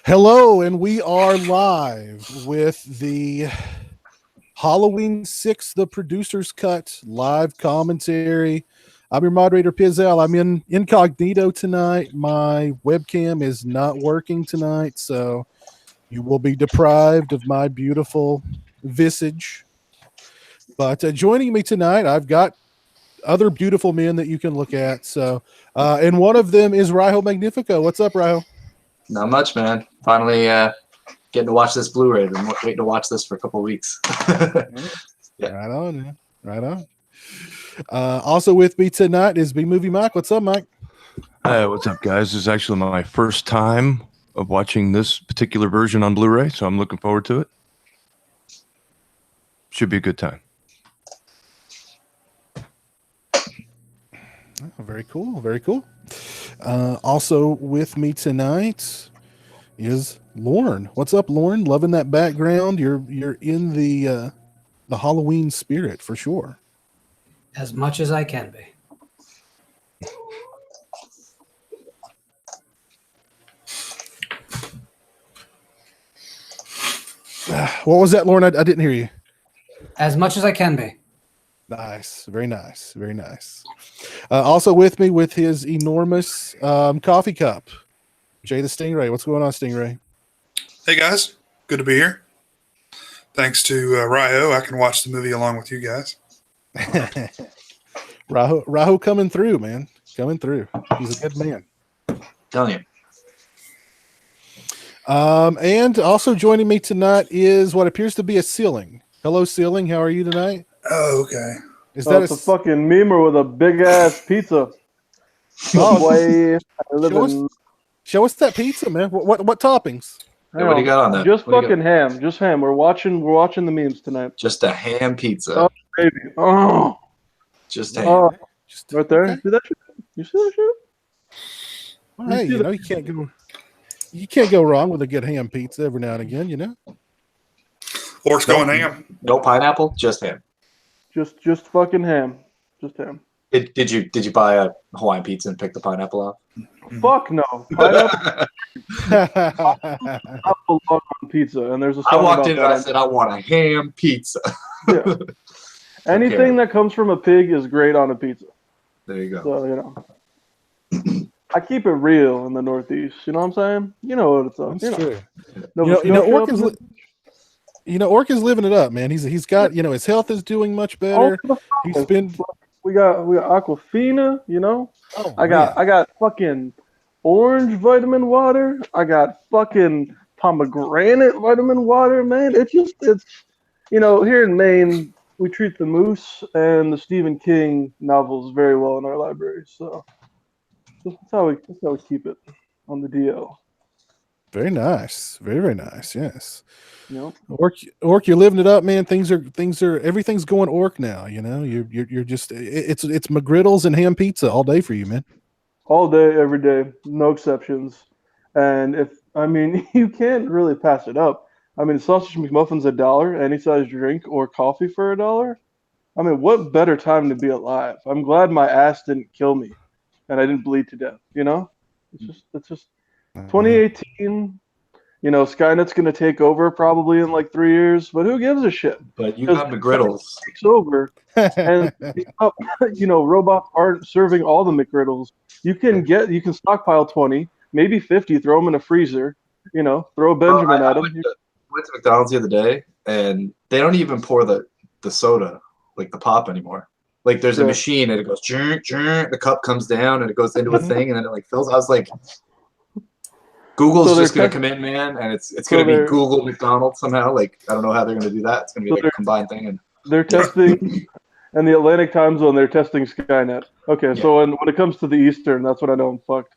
Hello, and we are live with the Halloween 6, the producer's cut live commentary. I'm your moderator, Pizzelle. I'm in incognito tonight. My webcam is not working tonight, so you will be deprived of my beautiful visage. But joining me tonight, I've got other beautiful men that you can look at. So, and one of them is Raiho Magnifico. What's up, Raiho? Not much, man. Finally getting to watch this Blu-ray. Been waiting to watch this for a couple of weeks. Yeah. Right on, man. Right on. Also with me tonight is B Movie Mike. What's up, Mike? Hey, what's up, guys? This is actually my first time of watching this particular version on Blu-ray, so I'm looking forward to it. Should be a good time. Oh, very cool. Very cool. Also with me tonight is Lauren. What's up, Lauren? Loving that background. You're in the Halloween spirit for sure. As much as I can be. What was that, Lauren? I didn't hear you. As much as I can be. Nice. Very nice. Very nice. Also with me with his enormous coffee cup, Jay the Stingray. What's going on, Stingray? Hey, guys. Good to be here. Thanks to Ryo, I can watch the movie along with you guys. Raho coming through, man. Coming through. He's a good man. Telling you. And also joining me tonight is what appears to be a ceiling. Hello, ceiling. How are you tonight? Oh, okay. Is that it's a fucking memer with a big ass pizza? Oh, show us that pizza, man. What toppings? Hey, what do you got on that? Just fucking ham. Just ham. We're watching the memes tonight. Just a ham pizza. Oh, baby. Oh. Just ham. Oh. Right there. Okay. See that shit? You see that shit? Well, hey, you can't go wrong with a good ham pizza every now and again, you know. Orc's going ham. No pineapple, just ham. Just fucking ham. Just ham. Did you buy a Hawaiian pizza and pick the pineapple out? Fuck no. Pineapple on pizza, and there's a song I walked in about and that. I said I want a ham pizza. Yeah. Anything that comes from a pig is great on a pizza. There you go. So, you know. I keep it real in the Northeast. You know what I'm saying? You know what it's up. That's true. Orc is living it up, man. He's got, his health is doing much better. He's been. We got Aquafina. You know. Oh, I got fucking orange vitamin water. I got fucking pomegranate vitamin water, man. It's here in Maine, we treat the Moose and the Stephen King novels very well in our library. So that's how we keep it on the DL. Very nice. Very, very nice. Yes. Yep. Orc, you're living it up, man. Everything's going Orc now. You know, you're just it's McGriddles and ham pizza all day for you, man. All day, every day, no exceptions. And you can't really pass it up. I mean, sausage McMuffin's $1, any size drink or coffee for $1. I mean, what better time to be alive? I'm glad my ass didn't kill me, and I didn't bleed to death. You know, it's just 2018. You know, Skynet's going to take over probably in like 3 years, but who gives a shit? But you got McGriddles. It's over, and robots aren't serving all the McGriddles. You can stockpile 20, maybe 50, throw them in a freezer. You know, throw a Benjamin at them. Went to McDonald's the other day, and they don't even pour the soda, like the pop, anymore. Like there's a machine, and it goes, the cup comes down, and it goes into a thing, and then it like fills. I was like, Google's just going to come in, man, and it's going to be Google McDonald's somehow. Like, I don't know how they're going to do that. It's going to be like a combined thing. And they're testing, and the Atlantic time zone, they're testing Skynet. Okay, so when it comes to the Eastern, that's when I know I'm fucked.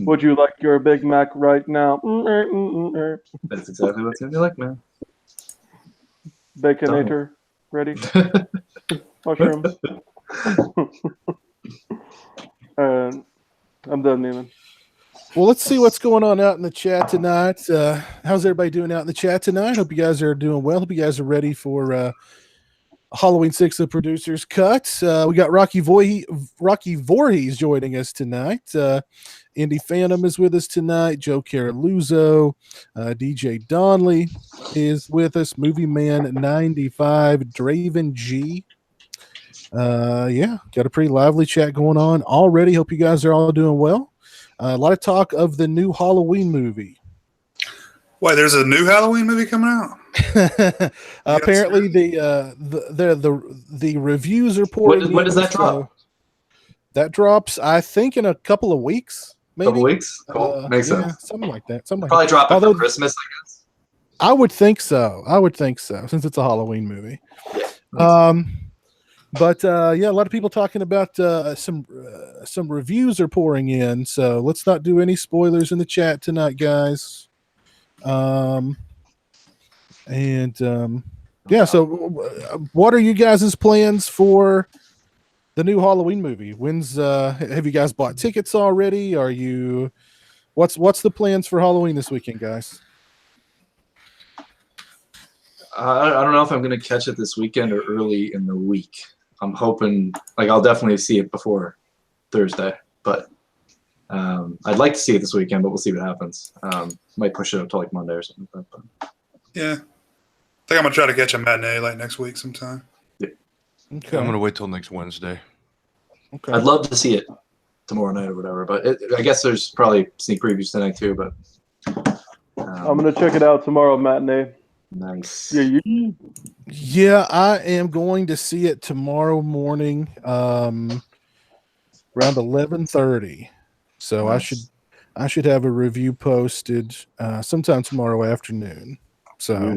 Would you like your Big Mac right now? That's exactly what it's going to be like, man. Baconator, ready? Mushrooms. I'm done, Neiman. Well, let's see what's going on out in the chat tonight. How's everybody doing out in the chat tonight? Hope you guys are doing well. Hope you guys are ready for Halloween 6, the producer's cut. We got Rocky Voorhees joining us tonight. Indy Phantom is with us tonight. Joe Caroluzzo, DJ Donnelly is with us. Movie Man 95, Draven G. Yeah, got a pretty lively chat going on already. Hope you guys are all doing well. A lot of talk of the new Halloween movie. Wait, there's a new Halloween movie coming out? Apparently, the reviews are pouring in. When does that drop? That drops, I think, in a couple of weeks. Maybe. Couple weeks? Cool. Makes sense. Something like that. Probably drop it for Christmas, I guess. I would think so. Since it's a Halloween movie. But yeah, a lot of people talking about some reviews are pouring in. So let's not do any spoilers in the chat tonight, guys. Yeah. So, what are you guys' plans for the new Halloween movie? When's have you guys bought tickets already? Are you what's the plans for Halloween this weekend, guys? I don't know if I'm going to catch it this weekend or early in the week. I'm hoping, I'll definitely see it before Thursday, but I'd like to see it this weekend, but we'll see what happens. Might push it up to Monday or something like that. But. Yeah. I think I'm going to try to catch a matinee next week sometime. Yeah. Okay. I'm going to wait till next Wednesday. Okay. I'd love to see it tomorrow night or whatever, but I guess there's probably sneak previews tonight too, but. I'm going to check it out tomorrow matinee. Nice. Yeah, I am going to see it tomorrow morning, around 11:30. So nice. I should have a review posted sometime tomorrow afternoon. So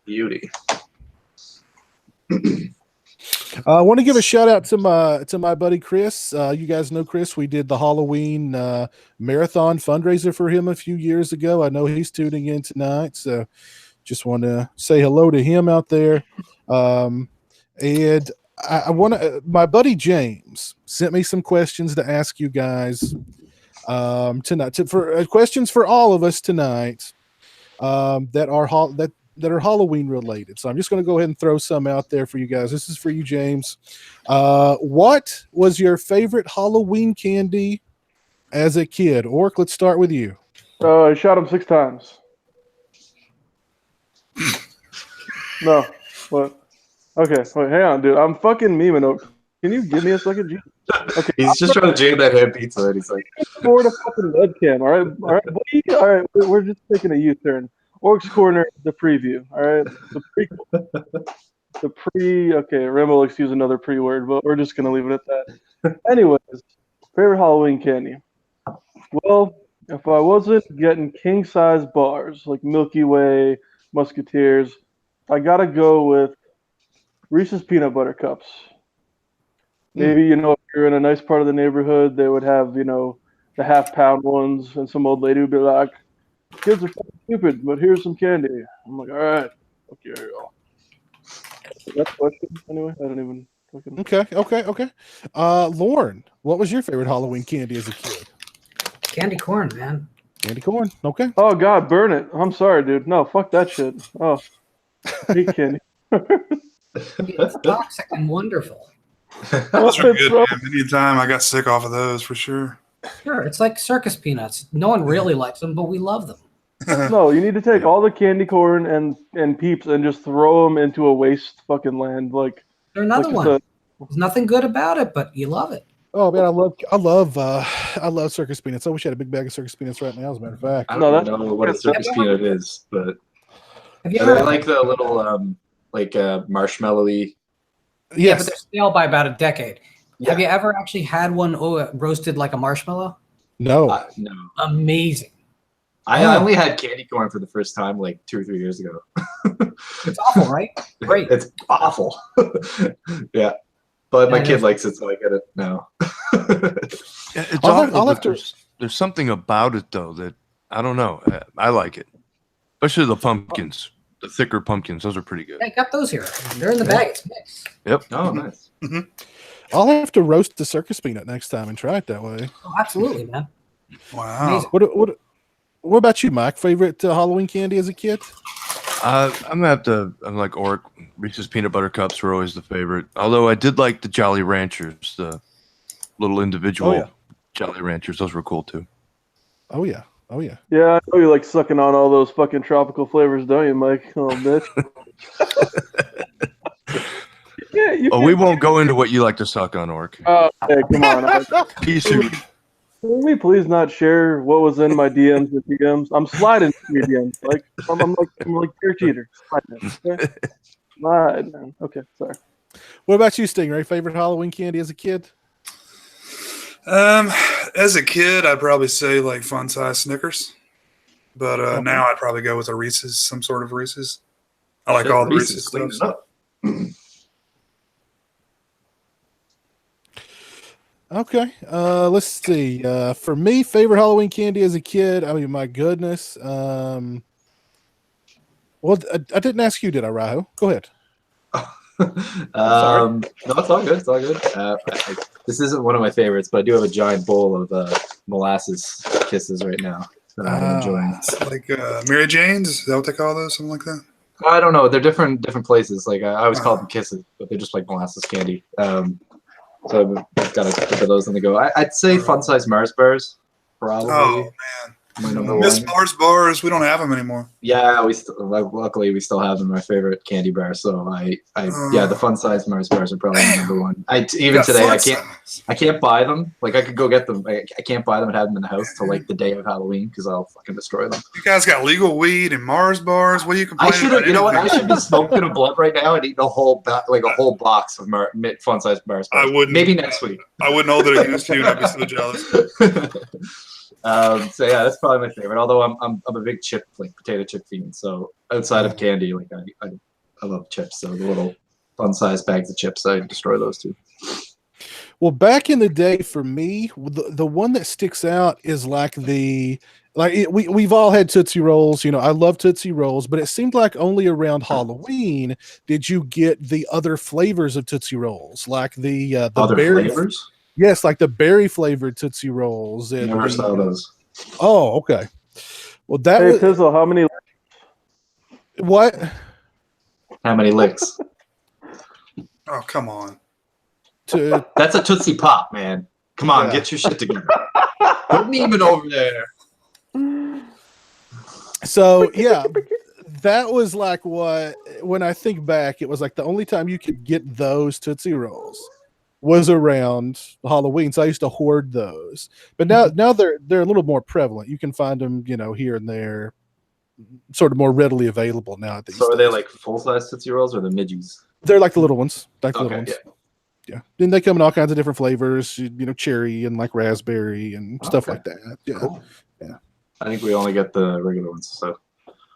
beauty. I want to give a shout out to my buddy Chris. You guys know Chris. We did the Halloween marathon fundraiser for him a few years ago. I know he's tuning in tonight, so just want to say hello to him out there. And I want to. My buddy James sent me some questions to ask you guys tonight. For questions for all of us tonight that are Halloween related. So I'm just going to go ahead and throw some out there for you guys. This is for you, James. What was your favorite Halloween candy as a kid? Orc, let's start with you. I shot him 6 times. No. What? Okay. Wait, hang on, dude. I'm fucking memeing. Can you give me a second? Okay. He's just trying to jam that ham pizza, and he's like, "Forward a fucking webcam, all right, buddy? All right. We're just taking a U-turn. Orc's Corner, the preview, all right, the prequel, Okay, Remo likes to use another pre-word, but we're just gonna leave it at that. Anyways, favorite Halloween candy. Well, if I wasn't getting king-size bars like Milky Way, Musketeers, I gotta go with Reese's Peanut Butter Cups. Maybe, if you're in a nice part of the neighborhood, they would have, the half-pound ones, and some old lady would be like, "Kids are fucking stupid, but here's some candy." I'm like, all right, okay, y'all. That's a question. Anyway, I don't even fucking... Okay. Lauren, what was your favorite Halloween candy as a kid? Candy corn, man. Candy corn. Okay. Oh God, burn it. I'm sorry, dude. No, fuck that shit. Oh, I hate candy. It's toxic and wonderful. Those are good, man. Anytime I got sick off of those, for sure. Sure, it's like circus peanuts. No one really likes them, but we love them. No, you need to take all the candy corn and Peeps and just throw them into a waste fucking land. There's another one. There's nothing good about it, but you love it. Oh man, I love circus peanuts. I wish I had a big bag of circus peanuts right now. As a matter of fact, I don't know what a circus peanut is, but I like the little marshmallowy. Yes. Yeah, but they're stale by about a decade. Yeah. Have you ever actually had one roasted like a marshmallow? No. No. Amazing. I only had candy corn for the first time 2 or 3 years ago. It's awful, right? Great. It's awful. Yeah. But my kid likes it, so I get it now. It's awful. There's something about it, though, that I don't know. I like it. Especially the pumpkins. The thicker pumpkins. Those are pretty good. I got those here. They're in the bag. It's mixed. Yep. Oh, nice. Mm-hmm. I'll have to roast the circus peanut next time and try it that way. Oh, absolutely, man. Wow. What about you, Mike? Favorite Halloween candy as a kid? I'm gonna have to. I'm like Orc. Reese's peanut butter cups were always the favorite. Although I did like the Jolly Ranchers, the little individual Jolly Ranchers. Those were cool too. Oh yeah. Oh yeah. Yeah, I know you like sucking on all those fucking tropical flavors, don't you, Mike? Oh, bitch. Yeah, We won't go into what you like to suck on, Orc. Hey, come on. Shoot. Can we please not share what was in my DMs and PMs? I'm sliding through your DMs. Like I'm like pure cheater. Slide, man. Okay, sorry. What about you, Stingray? Favorite Halloween candy as a kid? As a kid, I'd probably say like fun size Snickers, but now I'd probably go with a Reese's, some sort of Reese's. I like all the Reese's cleaning stuff. up. Okay. Let's see. For me, favorite Halloween candy as a kid. I mean, my goodness. Well, I didn't ask you, did I, Raho? Go ahead. No, it's all good. It's all good. This isn't one of my favorites, but I do have a giant bowl of molasses kisses right now that I'm enjoying. It's like Mary Jane's. Is that what they call those? Something like that. I don't know. They're different places. Like I always call them kisses, but they're just like molasses candy. So I've got a couple of those on the go. I'd say fun size Mars bars, probably. Oh man, my number Miss one. Mars bars. We don't have them anymore. Yeah, luckily we still have them. My favorite candy bar. So yeah, the fun size Mars bars are probably my number one. Even today I can't buy them. Like I could go get them. I can't buy them and have them in the house till like the day of Halloween because I'll fucking destroy them. You guys got legal weed and Mars bars. What are you complaining about? You know what? I should be smoking a blunt right now and eating a whole box of fun size Mars bars. I wouldn't. Maybe next week. I wouldn't hold it against you, and I'd be so jealous. So yeah, that's probably my favorite. Although I'm a big potato chip fiend. So outside of candy, like I love chips. So the little fun size bags of chips, I destroy those too. Well, back in the day, for me, the one that sticks out is we've all had Tootsie Rolls. You know, I love Tootsie Rolls, but it seemed like only around Halloween did you get the other flavors of Tootsie Rolls, like the other berry flavors. Yes, like the berry flavored Tootsie Rolls. And never saw those. Oh, okay. Well, that Hey, Pizzle, how many? What? How many licks? Oh, come on. That's a Tootsie Pop, man. Come on, get your shit together. Put Neiman over there. So, yeah, that was like when I think back, it was like the only time you could get those Tootsie Rolls was around Halloween. So I used to hoard those. But now they're a little more prevalent. You can find them, here and there, sort of more readily available now. So are they like full-size Tootsie Rolls or the midgies? They're like the little ones. Yeah. Yeah. Then they come in all kinds of different flavors, cherry and like raspberry and stuff like that. Yeah. Cool. Yeah. I think we only get the regular ones. So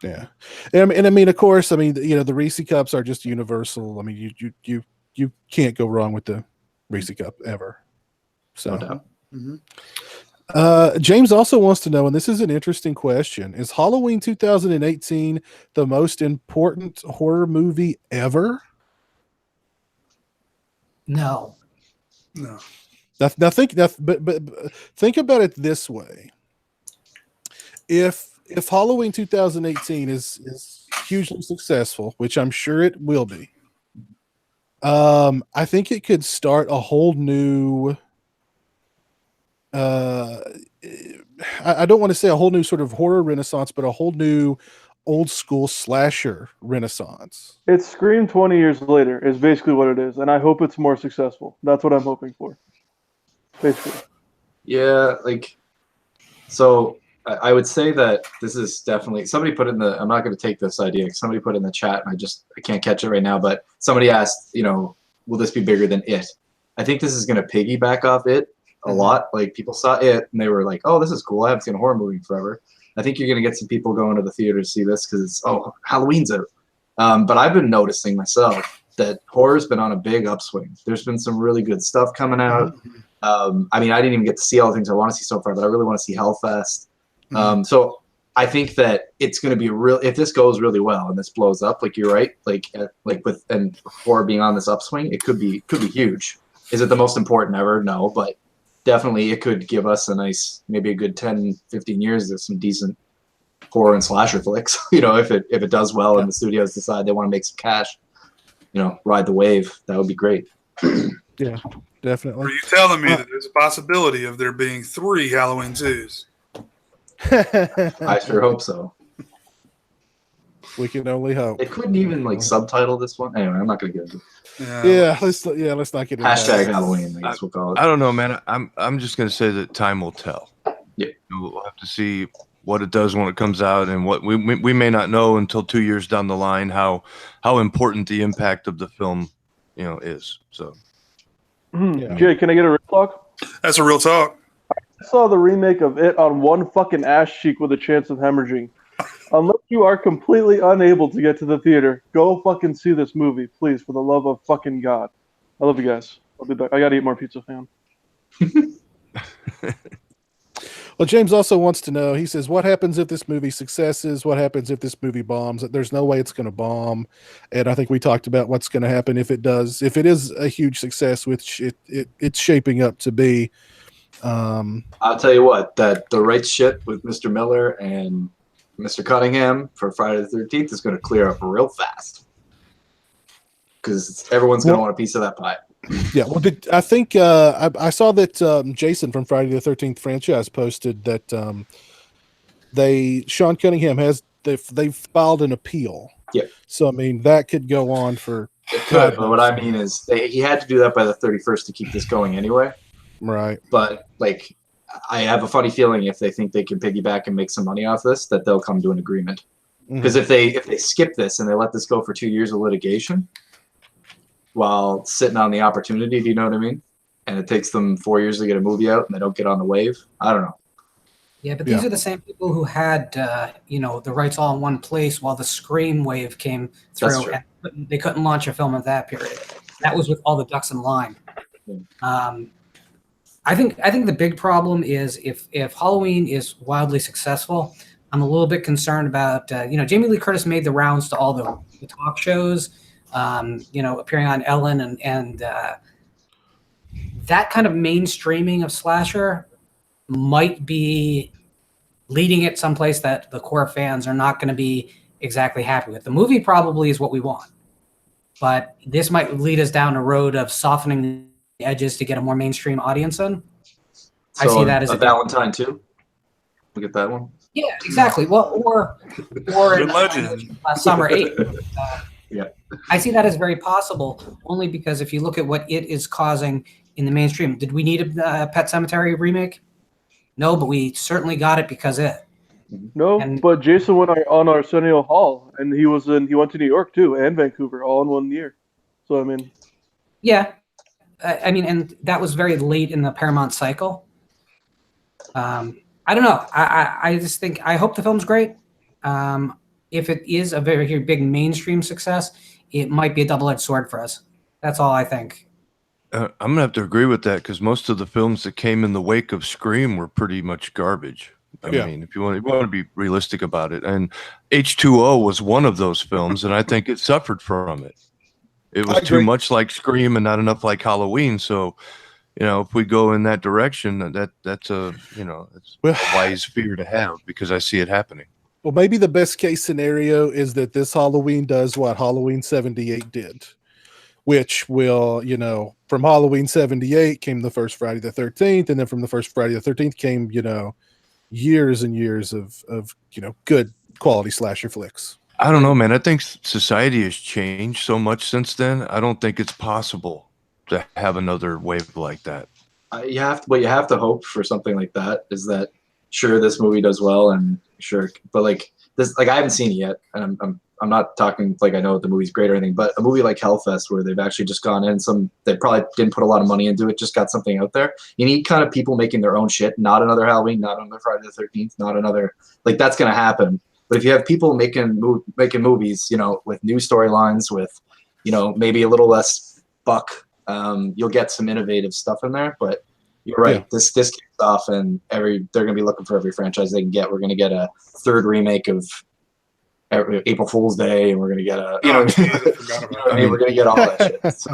yeah. And I mean, of course, the Reese cups are just universal. I mean, you can't go wrong with the Reese cup ever. So no doubt. Mm-hmm. James also wants to know, and this is an interesting question: is Halloween 2018 the most important horror movie ever? No. Now think about it this way: if Halloween 2018 is hugely successful, which I'm sure it will be, I think it could start a whole new. I don't want to say a whole new sort of horror renaissance, but a whole new old school slasher renaissance. It's Scream 20 years later is basically what it is, and I hope it's more successful. That's what I'm hoping for. Basically. Yeah, so I would say that this is definitely somebody put in the. I'm not going to take this idea. Somebody put in the chat, and I can't catch it right now. But somebody asked, will this be bigger than It? I think this is going to piggyback off It a lot. Like people saw It and they were like, "Oh, this is cool. I haven't seen a horror movie in forever." I think you're going to get some people going to the theater to see this because Halloween's out. But I've been noticing myself that horror's been on a big upswing. There's been some really good stuff coming out. I didn't even get to see all the things I want to see so far, but I really want to see Hellfest. So I think that it's going to be real. If this goes really well and this blows up, like you're right, and horror being on this upswing, it could be huge. Is it the most important ever? No, but definitely it could give us maybe a good 10, 15 years of some decent horror and slasher flicks. If it does well and the studios decide they want to make some cash, ride the wave, that would be great. Yeah, definitely. Are you telling me that there's a possibility of there being 3 Halloween 2s? I sure hope so. We can only hope. They couldn't even subtitle this one. Anyway, I'm not going to get into it. Yeah, let's not get into Hashtag that. Halloween, I guess we'll call it. I don't know, man. I'm just gonna say that time will tell. Yeah, we'll have to see what it does when it comes out, and what we may not know until 2 years down the line how important the impact of the film, is. So, Jay, can I get a real talk? That's a real talk. I saw the remake of it on one fucking ass cheek with a chance of hemorrhaging. Unless you are completely unable to get to the theater, go fucking see this movie, please, for the love of fucking God. I love you guys. I'll be back. I gotta eat more pizza, fam. Well, James also wants to know, he says, what happens if this movie successes? What happens if this movie bombs? There's no way it's going to bomb. And I think we talked about what's going to happen if it does. If it is a huge success, which it's shaping up to be. I'll tell you what, that the right shit with Mr. Miller and Mr. Cunningham for Friday the 13th is going to clear up real fast. Because everyone's going to want a piece of that pie. Yeah, well, I think I saw that Jason from Friday the 13th franchise posted that Sean Cunningham they've filed an appeal. Yeah. So I mean that could go on for. It could, but what I mean is he had to do that by the 31st to keep this going anyway. Right. But I have a funny feeling if they think they can piggyback and make some money off this, that they'll come to an agreement. Because if they skip this and they let this go for 2 years of litigation, while sitting on the opportunity, do you know what I mean? And it takes them 4 years to get a movie out and they don't get on the wave. I don't know. Yeah, but these are the same people who had, the rights all in one place while the Scream wave came through. And they couldn't launch a film at that period. That was with all the ducks in line. I think the big problem is if Halloween is wildly successful, I'm a little bit concerned about, Jamie Lee Curtis made the rounds to all the talk shows, appearing on Ellen and that kind of mainstreaming of slasher might be leading it someplace that the core fans are not going to be exactly happy with. The movie probably is what we want, but this might lead us down a road of softening the edges to get a more mainstream audience in. So I see that as a Valentine too. Look at that one. Yeah, exactly. Well, or Legend. Last Summer 8. Yeah. I see that as very possible, only because if you look at what it is causing in the mainstream, did we need a Pet Sematary remake? No, but we certainly got it because it. No, but Jason went on Arsenio Hall, and he went to New York too, and Vancouver, all in 1 year. So I mean, yeah, and that was very late in the Paramount cycle. I don't know. I just think I hope the film's great. If it is a very big mainstream success, it might be a double-edged sword for us. That's all I think. I'm gonna have to agree with that because most of the films that came in the wake of Scream were pretty much garbage. I mean, if you want to be realistic about it, and H2O was one of those films, and I think it suffered from it. It was too much like Scream and not enough like Halloween. So, if we go in that direction, that's a wise fear to have because I see it happening. Well, maybe the best case scenario is that this Halloween does what Halloween 78 did, which will, from Halloween 78 came the first Friday the 13th, and then from the first Friday the 13th came, years and years of good quality slasher flicks. I don't know, man. I think society has changed so much since then. I don't think it's possible to have another wave like that. What you have to hope for something like that is that sure this movie does well and sure, but I haven't seen it yet, and I'm not talking like I know the movie's great or anything, but a movie like Hellfest where they've actually just gone in they probably didn't put a lot of money into it, just got something out there. You need kind of people making their own shit, not another Halloween, not another Friday the 13th, not another that's gonna happen. But if you have people making movies, with new storylines, with maybe a little less buck, you'll get some innovative stuff in there. But you're right, this kicks off, and they're gonna be looking for every franchise they can get. We're gonna get a third remake of April Fool's Day, and we're gonna get we're gonna get all that shit. So,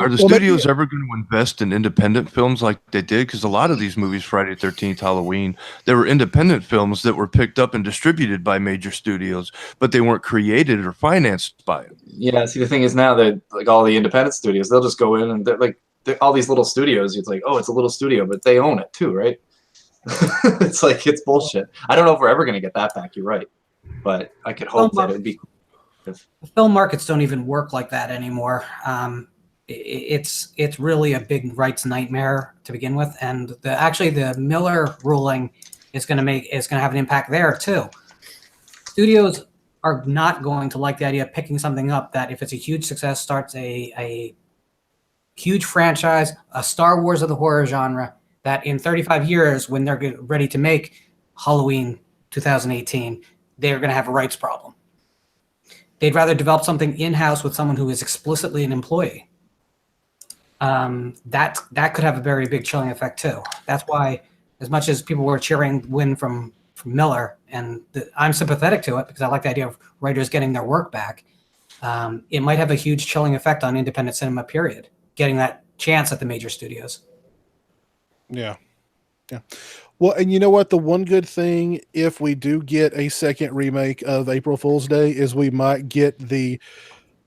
Are the studios ever going to invest in independent films like they did? Because a lot of these movies, Friday the 13th, Halloween, they were independent films that were picked up and distributed by major studios, but they weren't created or financed by them. Yeah, see, the thing is now that like all the independent studios, they'll just go in and all these little studios. It's like, oh, it's a little studio, but they own it too, right? It's like it's bullshit. I don't know if we're ever gonna get that back. You're right, but I could hope that it'd be. The film markets don't even work like that anymore. It's really a big rights nightmare to begin with, and the Miller ruling is going to have an impact there too. Studios are not going to like the idea of picking something up that, if it's a huge success, starts a huge franchise, a Star Wars of the horror genre, that in 35 years, when they're ready to make Halloween 2018, they're going to have a rights problem. They'd rather develop something in-house with someone who is explicitly an employee. That could have a very big chilling effect too. That's why, as much as people were cheering win from Miller, and I'm sympathetic to it because I like the idea of writers getting their work back, it might have a huge chilling effect on independent cinema, period, getting that chance at the major studios. Yeah. Well, and you know what? The one good thing, if we do get a second remake of April Fool's Day, is we might get the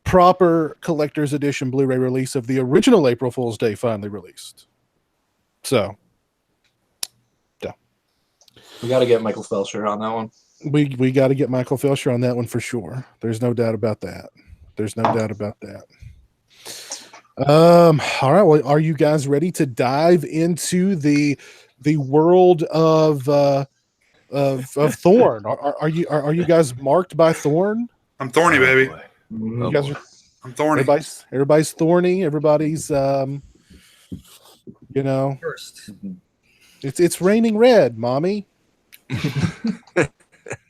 proper collector's edition Blu-ray release of the original April Fool's Day finally released. So, yeah. We got to get Michael Felsher on that one. We got to get Michael Felsher on that one for sure. There's no doubt about that. All right. Well, are you guys ready to dive into the world of Thorn? Are you guys marked by Thorn? I'm thorny, baby. You guys are, I'm thorny. everybody's thorny. Everybody's First. It's raining red, mommy.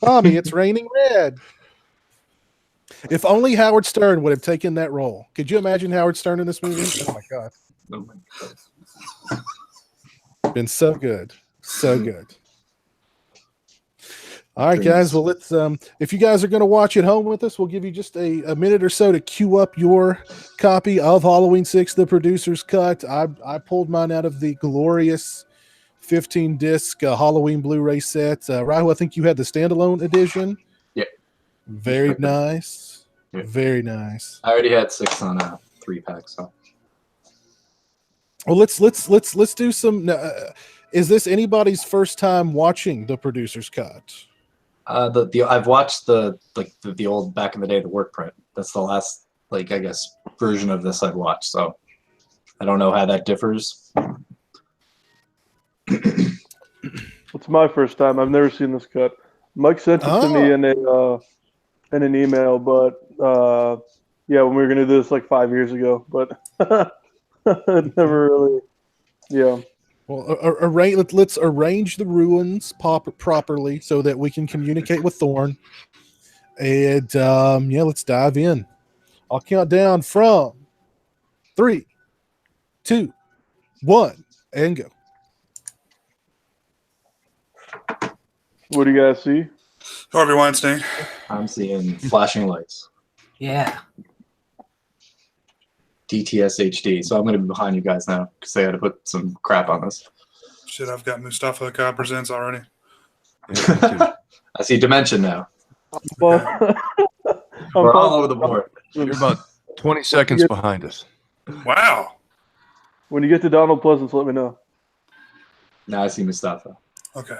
Mommy, it's raining red. If only Howard Stern would have taken that role. Could you imagine Howard Stern in this movie? Oh my god. Been so good. So good. All right, guys. Well, let's if you guys are going to watch at home with us, we'll give you just a minute or so to queue up your copy of Halloween 6, the producer's cut. I pulled mine out of the glorious 15-disc Halloween Blu-ray set. Rahul, I think you had the standalone edition. Yep. Very nice. Yep. Very nice. I already had 6 on a 3-pack, so. Well, let's do some. Is this anybody's first time watching the producer's cut? I've watched the old back in the day, the work print. That's the last I guess version of this I've watched. So I don't know how that differs. It's my first time. I've never seen this cut. Mike sent it to me in an email, but yeah, when we were gonna do this 5 years ago, but it never really. Yeah. Well, let's arrange the ruins properly so that we can communicate with Thorn. And let's dive in. I'll count down from 3, 2, 1, and go. What do you guys see? Harvey Weinstein. I'm seeing flashing lights. Yeah. DTS HD. So I'm going to be behind you guys now because they had to put some crap on this. Shit, I've got Mustafa God Presents already. I see Dimension now. Well, We're all over the board. You're about 20 seconds behind us. Wow. When you get to Donald Pleasence, let me know. Now I see Mustafa. Okay.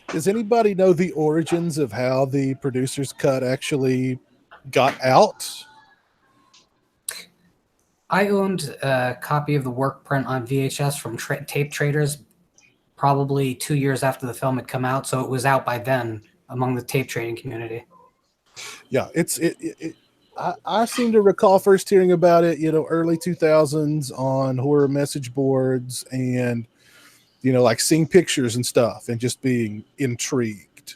Does anybody know the origins of how the producer's cut actually got out? I owned a copy of the work print on VHS from Tape Traders probably 2 years after the film had come out, so it was out by then among the tape trading community. Yeah, I seem to recall first hearing about it, early 2000s on horror message boards and, seeing pictures and stuff and just being intrigued.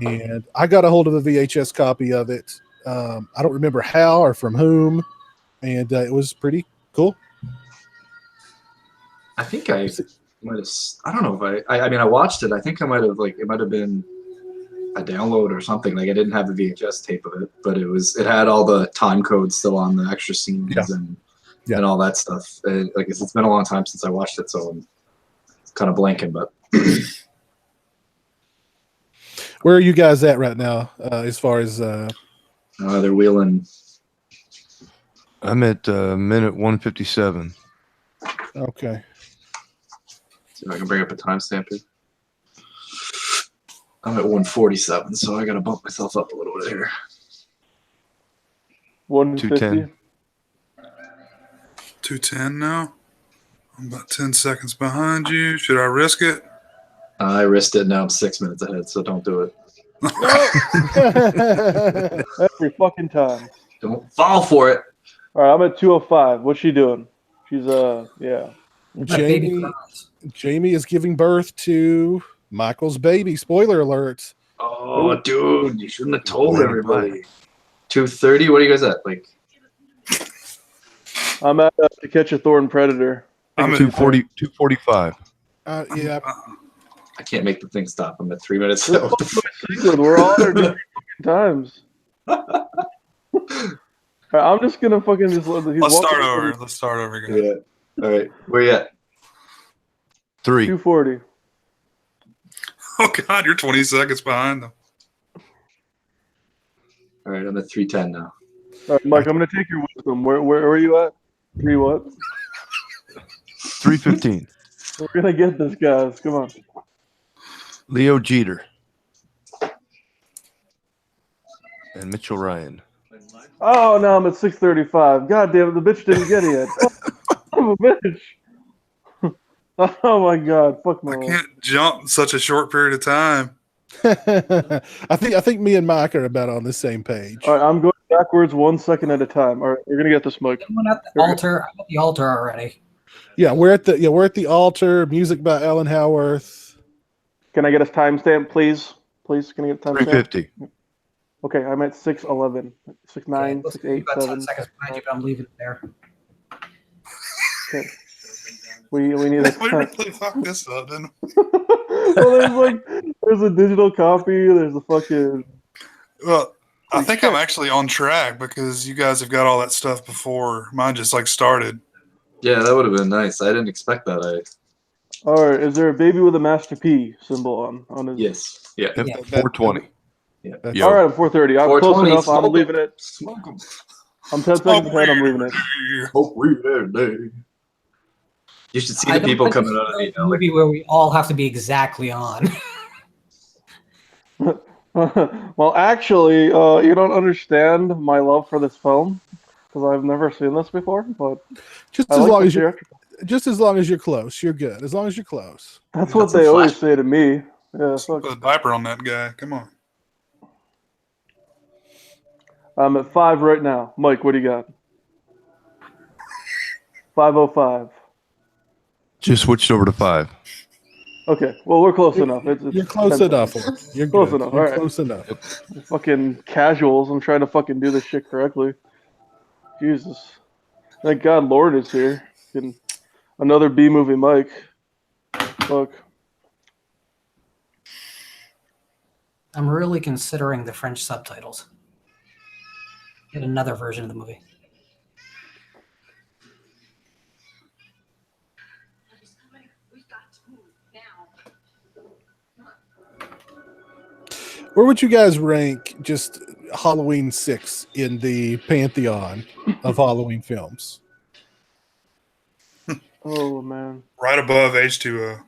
And I got a hold of a VHS copy of it. I don't remember how or from whom, and it was pretty cool. I think I might have. I don't know if I mean, I watched it. I think I might have it might have been a download or something. Like I didn't have the VHS tape of it, but it had all the time codes still on the extra scenes and all that stuff. And like it's been a long time since I watched it, so I'm kind of blanking. But where are you guys at right now, as far as? They're wheeling. I'm at minute 157. Okay. See if I can bring up a timestamp here. I'm at 147, so I got to bump myself up a little bit here. 150. 210 now. I'm about 10 seconds behind you. Should I risk it? I risked it. Now I'm 6 minutes ahead, so don't do it. Every fucking time. Don't fall for it. All right, I'm at 205. What's she doing? She's yeah. Jamie is giving birth to Michael's baby. Spoiler alert. Oh, dude, you shouldn't have told everybody. 230. What are you guys at? Like, I'm at To Catch a Thorn Predator. I'm at 240, 245. Yeah. I can't make the thing stop. I'm at 3 minutes. We're all at our different fucking times. All right, I'm just gonna fucking just let. Let's start over. Let's start over again. Yeah. All right. Where you at? 3. 240. Oh God, you're 20 seconds behind them. All right. I'm at 310 now. All right, Mike, I'm gonna take your wisdom. Where are you at? 3 what? 315. We're gonna get this, guys. Come on. Leo Jeter. And Mitchell Ryan. Oh, no, I'm at 635. God damn it, the bitch didn't get it yet. I'm a bitch. Oh my God, fuck my I life. can't jump in such a short period of time. I think me and Mike are about on the same page. All right, I'm going backwards 1 second at a time. All right, we're gonna get this, Mike. Someone at the altar. I'm at the altar already. Yeah, we're at the altar. Music by Alan Howarth. Can I get a timestamp, please? Please, can I get a timestamp? 350. Okay, I'm at 611, 69, Okay, 68, about 10 7. seconds behind you, but I'm leaving it there. Okay. We need a We really fucked this up, didn't we? Well, there's a digital copy. There's a fucking. Well, I think I'm actually on track because you guys have got all that stuff before mine just started. Yeah, that would have been nice. I didn't expect that. All right, is there a baby with a Master P symbol on his? Yes. Yeah. Yeah. 420. Yeah. Yo. All right, I'm 430. I'm close 420, enough. I'm smoke leaving it. Smoke 'em. I'm 10 seconds ahead. I'm leaving it. Smoke weed every day. You should see the people coming out of the movie where we all have to be exactly on. Well, actually, you don't understand my love for this film because I've never seen this before. But Just I as like long the as theatrical. just as long as you're close, you're good. As long as you're close. That's You what got some they always flash- say to me. Yeah, fuck. Put a diaper on that guy. Come on. I'm at 5 right now. Mike, what do you got? 505. Just switched over to 5. Okay, well, we're close enough. It's You're close 10 enough. seconds. You're Close good. enough, You're all right. close enough. Fucking casuals. I'm trying to fucking do this shit correctly. Jesus. Thank God Lord is here. Fucking another B movie Mike. Fuck. I'm really considering the French subtitles. Get another version of the movie. Where would you guys rank just Halloween 6 in the pantheon of Halloween films? Oh man. Right above H2O.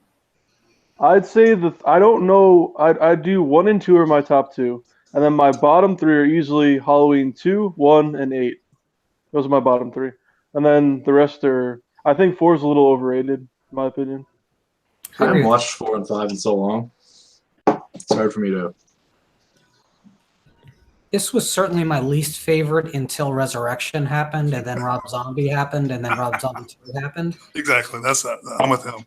I'd say I don't know. I'd do 1 and 2 are my top 2, and then my bottom 3 are usually Halloween 2, 1, and 8. Those are my bottom 3, and then the rest are. I think 4 is a little overrated, in my opinion. I haven't watched 4 and 5 in so long. It's hard for me to. This was certainly my least favorite until Resurrection happened, and then Rob Zombie happened, and then Rob Zombie 2 happened. Exactly. That's that. I'm with him.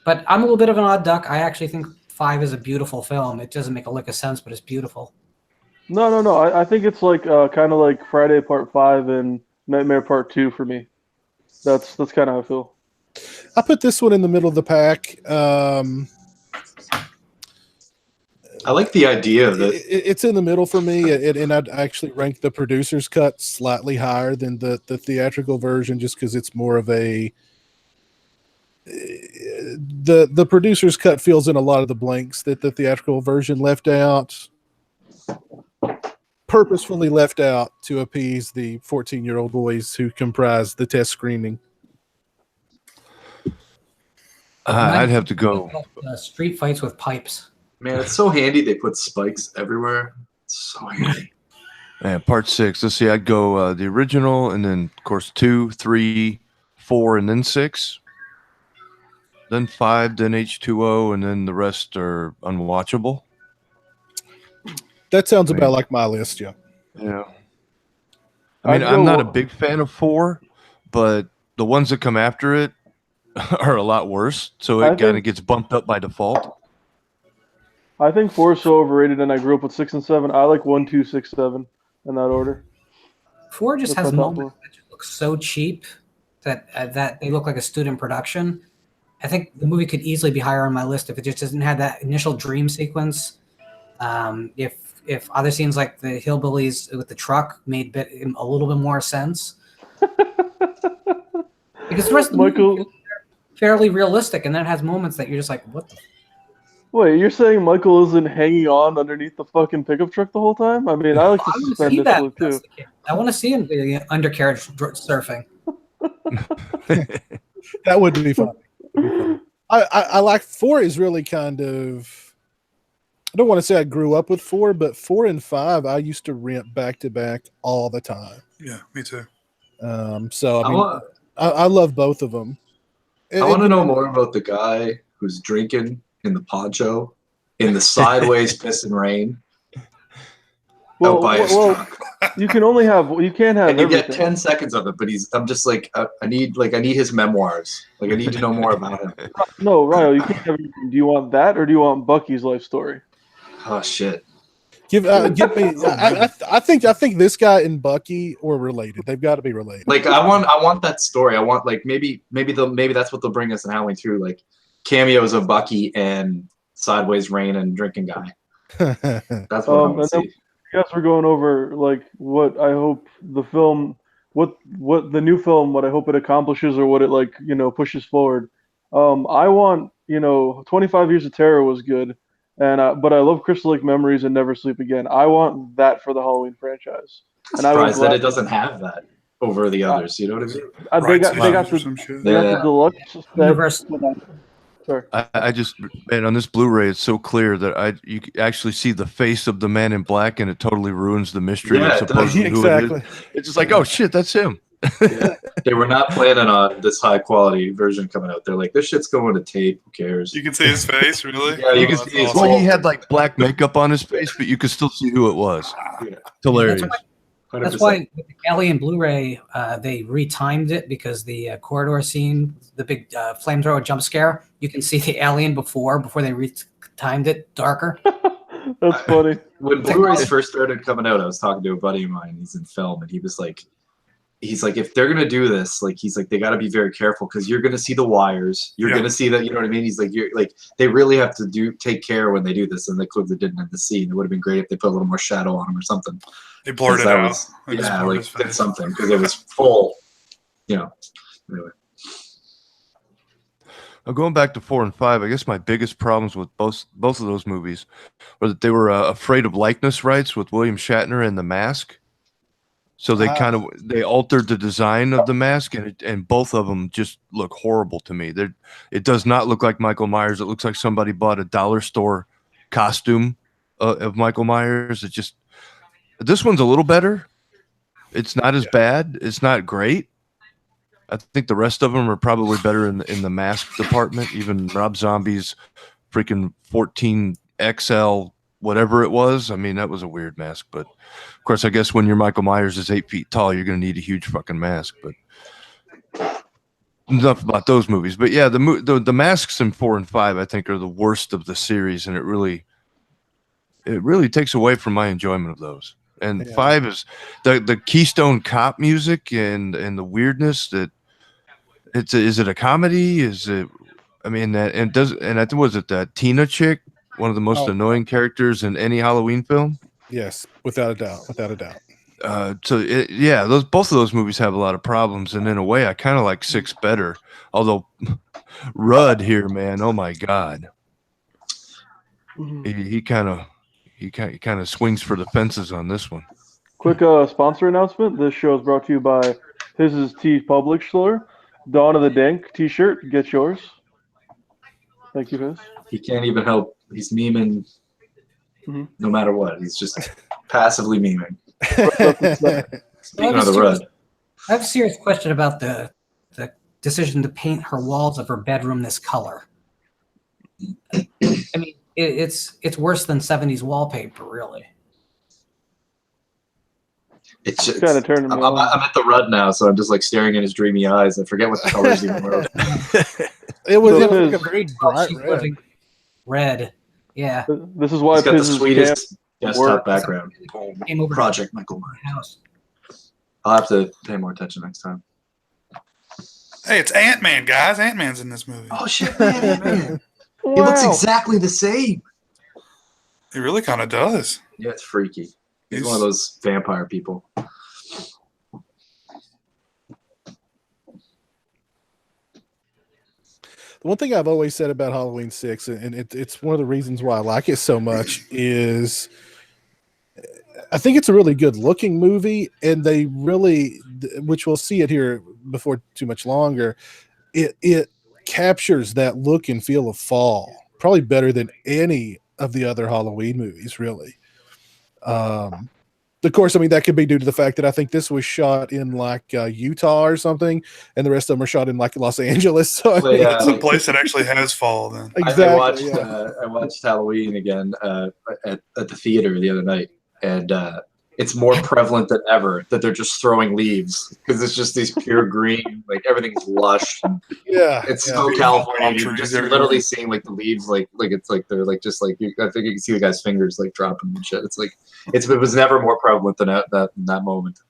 But I'm a little bit of an odd duck. I actually think 5 is a beautiful film. It doesn't make a lick of sense, but it's beautiful. No. I think it's like kind of like Friday Part 5 and Nightmare Part 2 for me. That's kind of how I feel. I put this one in the middle of the pack. I like the idea of it. It's in the middle for me, and I'd actually rank the producer's cut slightly higher than the theatrical version, just because it's more of a the producer's cut fills in a lot of the blanks that the theatrical version left out, purposefully left out to appease the 14-year-old boys who comprise the test screening. I'd have to go. Street fights with pipes. Man, it's so handy they put spikes everywhere. It's so handy. Man, part 6. Let's see. I'd go the original, and then of course 2, 3, 4, and then 6. Then 5, then H2O, and then the rest are unwatchable. That sounds about like my list, yeah. Yeah. I mean, I'm not a big fan of 4, but the ones that come after it are a lot worse, so it kind of gets bumped up by default. I think 4 is so overrated, and I grew up with 6 and 7. I like 1, 2, 6, 7 in that order. 4 just has moments that just look so cheap that they look like a student production. I think the movie could easily be higher on my list if it just doesn't have that initial dream sequence. If other scenes like the hillbillies with the truck made a little bit more sense, because the rest of the movie feels fairly realistic, and then it has moments that you're just like, what the. Wait, you're saying Michael isn't hanging on underneath the fucking pickup truck the whole time? I mean, I like to suspend disbelief too. I want to see him undercarriage surfing. That would be fun. I like 4 is really kind of. I don't want to say I grew up with 4, but 4 and 5 I used to rent back to back all the time. Yeah, me too. So I mean, I love both of them. I want to know more about the guy who's drinking in the poncho in the sideways piss and rain. Well, you can't have and you everything. get 10 seconds of it, but I'm just like I need his memoirs. Like I need to know more about him. No, Ryo, you can't have everything. Do you want that, or do you want Bucky's life story? Oh shit. Give me. I think this guy and Bucky are related. They've got to be related. Like I want that story. I want like maybe that's what they'll bring us in Halloween through, like cameos of Bucky and sideways rain and drinking guy. That's what I want to see. I guess we're going over like what I hope the film, what the new film, what I hope it accomplishes, or what it pushes forward. I want 25 Years of Terror was good, but I love Crystal Lake Memories and Never Sleep Again. I want that for the Halloween franchise. I'm surprised that it doesn't have that over the others. You know what I mean? They got the deluxe set. Sorry. I just, man, on this Blu-ray, it's so clear that you actually see the face of the man in black, and it totally ruins the mystery of supposedly who it is. It's just like, oh shit, that's him. Yeah. They were not planning on this high quality version coming out. They're like, this shit's going to tape. Who cares? You can see his face, really? Yeah, you can see his. Well, he had like black makeup on his face, but you could still see who it was. Yeah. It's hilarious. That's why with the Alien Blu-ray, they retimed it because the corridor scene, the big flamethrower jump scare, you can see the alien before they retimed it darker. That's funny. When Blu-rays first started coming out, I was talking to a buddy of mine. He's in film, and he's like, if they're gonna do this, they got to be very careful because you're gonna see the wires. You're gonna see that. You know what I mean? He's like, they really have to take care when they do this, and they clearly didn't have the scene. It would have been great if they put a little more shadow on him or something. They blurred it out. Did something because it was full. Anyway. Going back to 4 and 5, I guess my biggest problems with both of those movies were that they were afraid of likeness rights with William Shatner and the mask. So they altered the design of the mask, and both of them just look horrible to me. It does not look like Michael Myers. It looks like somebody bought a dollar store costume of Michael Myers. This one's a little better. It's not as bad. It's not great. I think the rest of them are probably better in the mask department. Even Rob Zombie's freaking 14XL, whatever it was. I mean, that was a weird mask. But, of course, I guess when your Michael Myers is 8 feet tall, you're going to need a huge fucking mask. But enough about those movies. But, yeah, the masks in 4 and 5, I think, are the worst of the series. And it really it really takes away from my enjoyment of those. And Yeah. 5 is the Keystone Cop music and the weirdness that is it a comedy? Is it? I mean that and I think was it that Tina chick, one of the most Oh. annoying characters in any Halloween film. Yes, without a doubt, without a doubt. Both of those movies have a lot of problems, and in a way, I kind of like 6 better. Although Rudd here, man, oh my god, he kind of swings for the fences on this one. Quick sponsor announcement. This show is brought to you by His Tea Public Store. Dawn of the Dank t-shirt. Get yours. Thank you, Hiz. He can't even help. He's memeing Mhm. no matter what. He's just passively memeing. Right. Speaking of the Rudd. I have a serious question about the decision to paint her walls of her bedroom this color. I mean, it's worse than 70s wallpaper, really. It's just, Kinda turning me on. I'm at the Rudd now, so I'm just like staring in his dreamy eyes. I forget what the colors even were. It was So like Piz- a very bright She's red. living red. Yeah. This is why He's got the Piz's sweetest desktop work. background. Came over to Project Michael Myers. my house. I'll have to pay more attention next time. Hey, it's Ant-Man, guys. Ant-Man's in this movie. Oh shit, man. He looks exactly the same. He really kind of does. Yeah, it's freaky. He's one of those vampire people. The one thing I've always said about Halloween 6, and it's one of the reasons why I like it so much, is I think it's a really good looking movie, and they really, which we'll see it here before too much longer, it captures that look and feel of fall probably better than any of the other Halloween movies, really. Of course, I mean, that could be due to the fact that I think this was shot in like Utah or something, and the rest of them are shot in like Los Angeles. So I Well, mean, yeah. It's a place that actually has fall. Then exactly. I watched Halloween again at the theater the other night, and it's more prevalent than ever that they're just throwing leaves because it's just these pure green, like everything's lush. And Yeah, it's yeah. so California. Palm You're trees just everywhere. literally seeing like the leaves, like it's like they're like just like I think you can see the guy's fingers like dropping and shit. It's like it was never more prevalent than that in that moment.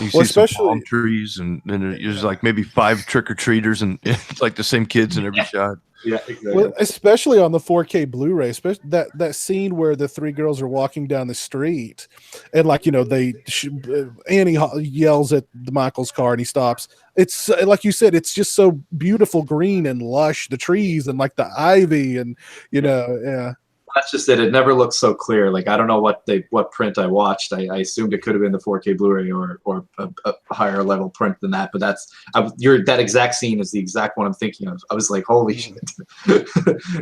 You Well, see some especially- palm trees, and then there's like maybe 5 trick-or-treaters, and it's like the same kids in every shot. Yeah, exactly. Well, especially on the 4K Blu-ray, especially that scene where the 3 girls are walking down the street, and like Annie yells at the Michael's car, and he stops. It's like you said, it's just so beautiful, green and lush, the trees and like the ivy, and yeah. That's just it. It never looked so clear. Like I don't know what print I watched. I assumed it could have been the 4K Blu-ray or a higher level print than that. But that exact scene is the exact one I'm thinking of. I was like, holy shit!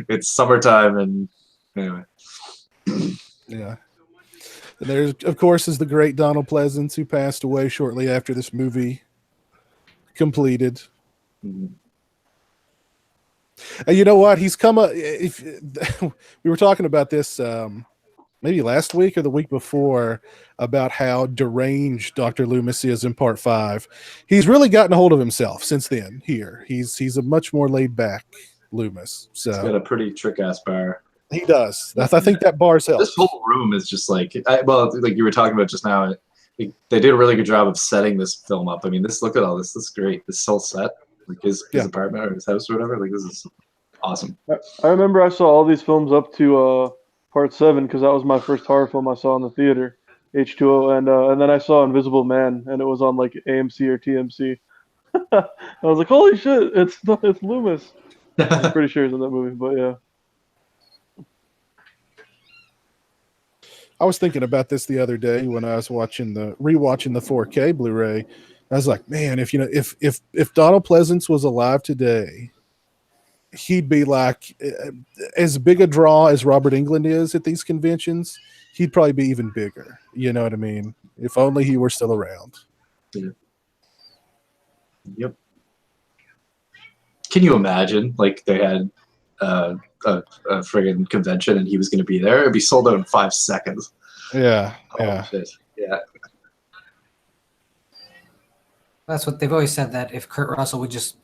It's summertime, and anyway. Yeah. And there's, of course, is the great Donald Pleasence, who passed away shortly after this movie completed. Mhm. And you know what? He's come up. If we were talking about this maybe last week or the week before about how deranged Dr. Loomis is in Part 5. He's really gotten a hold of himself since then. Here, he's a much more laid back Loomis. He's got So a pretty trick ass bar. he does. I think that bar's helped. This whole room is just like like you were talking about just now. They did a really good job of setting this film up. I mean, look at all this. This is great. This whole set, like his apartment or his house or whatever. Like this is awesome. I remember I saw all these films up to Part 7 because that was my first horror film I saw in the theater, H2O, and then I saw Invisible Man, and it was on like AMC or TMC. I was like, holy shit, it's Loomis. I'm pretty sure he's in that movie, but yeah. I was thinking about this the other day when I was rewatching the 4K Blu-ray. I was like, man, if Donald Pleasence was alive today, he'd be like as big a draw as Robert Englund is at these conventions. He'd probably be even bigger. You know what I mean? If only he were still around. Yeah. Yep. Can you imagine? Like they had a friggin' convention and he was going to be there. It'd be sold out in 5 seconds. Yeah, Oh, shit. Yeah. That's what they've always said, that if Kurt Russell would just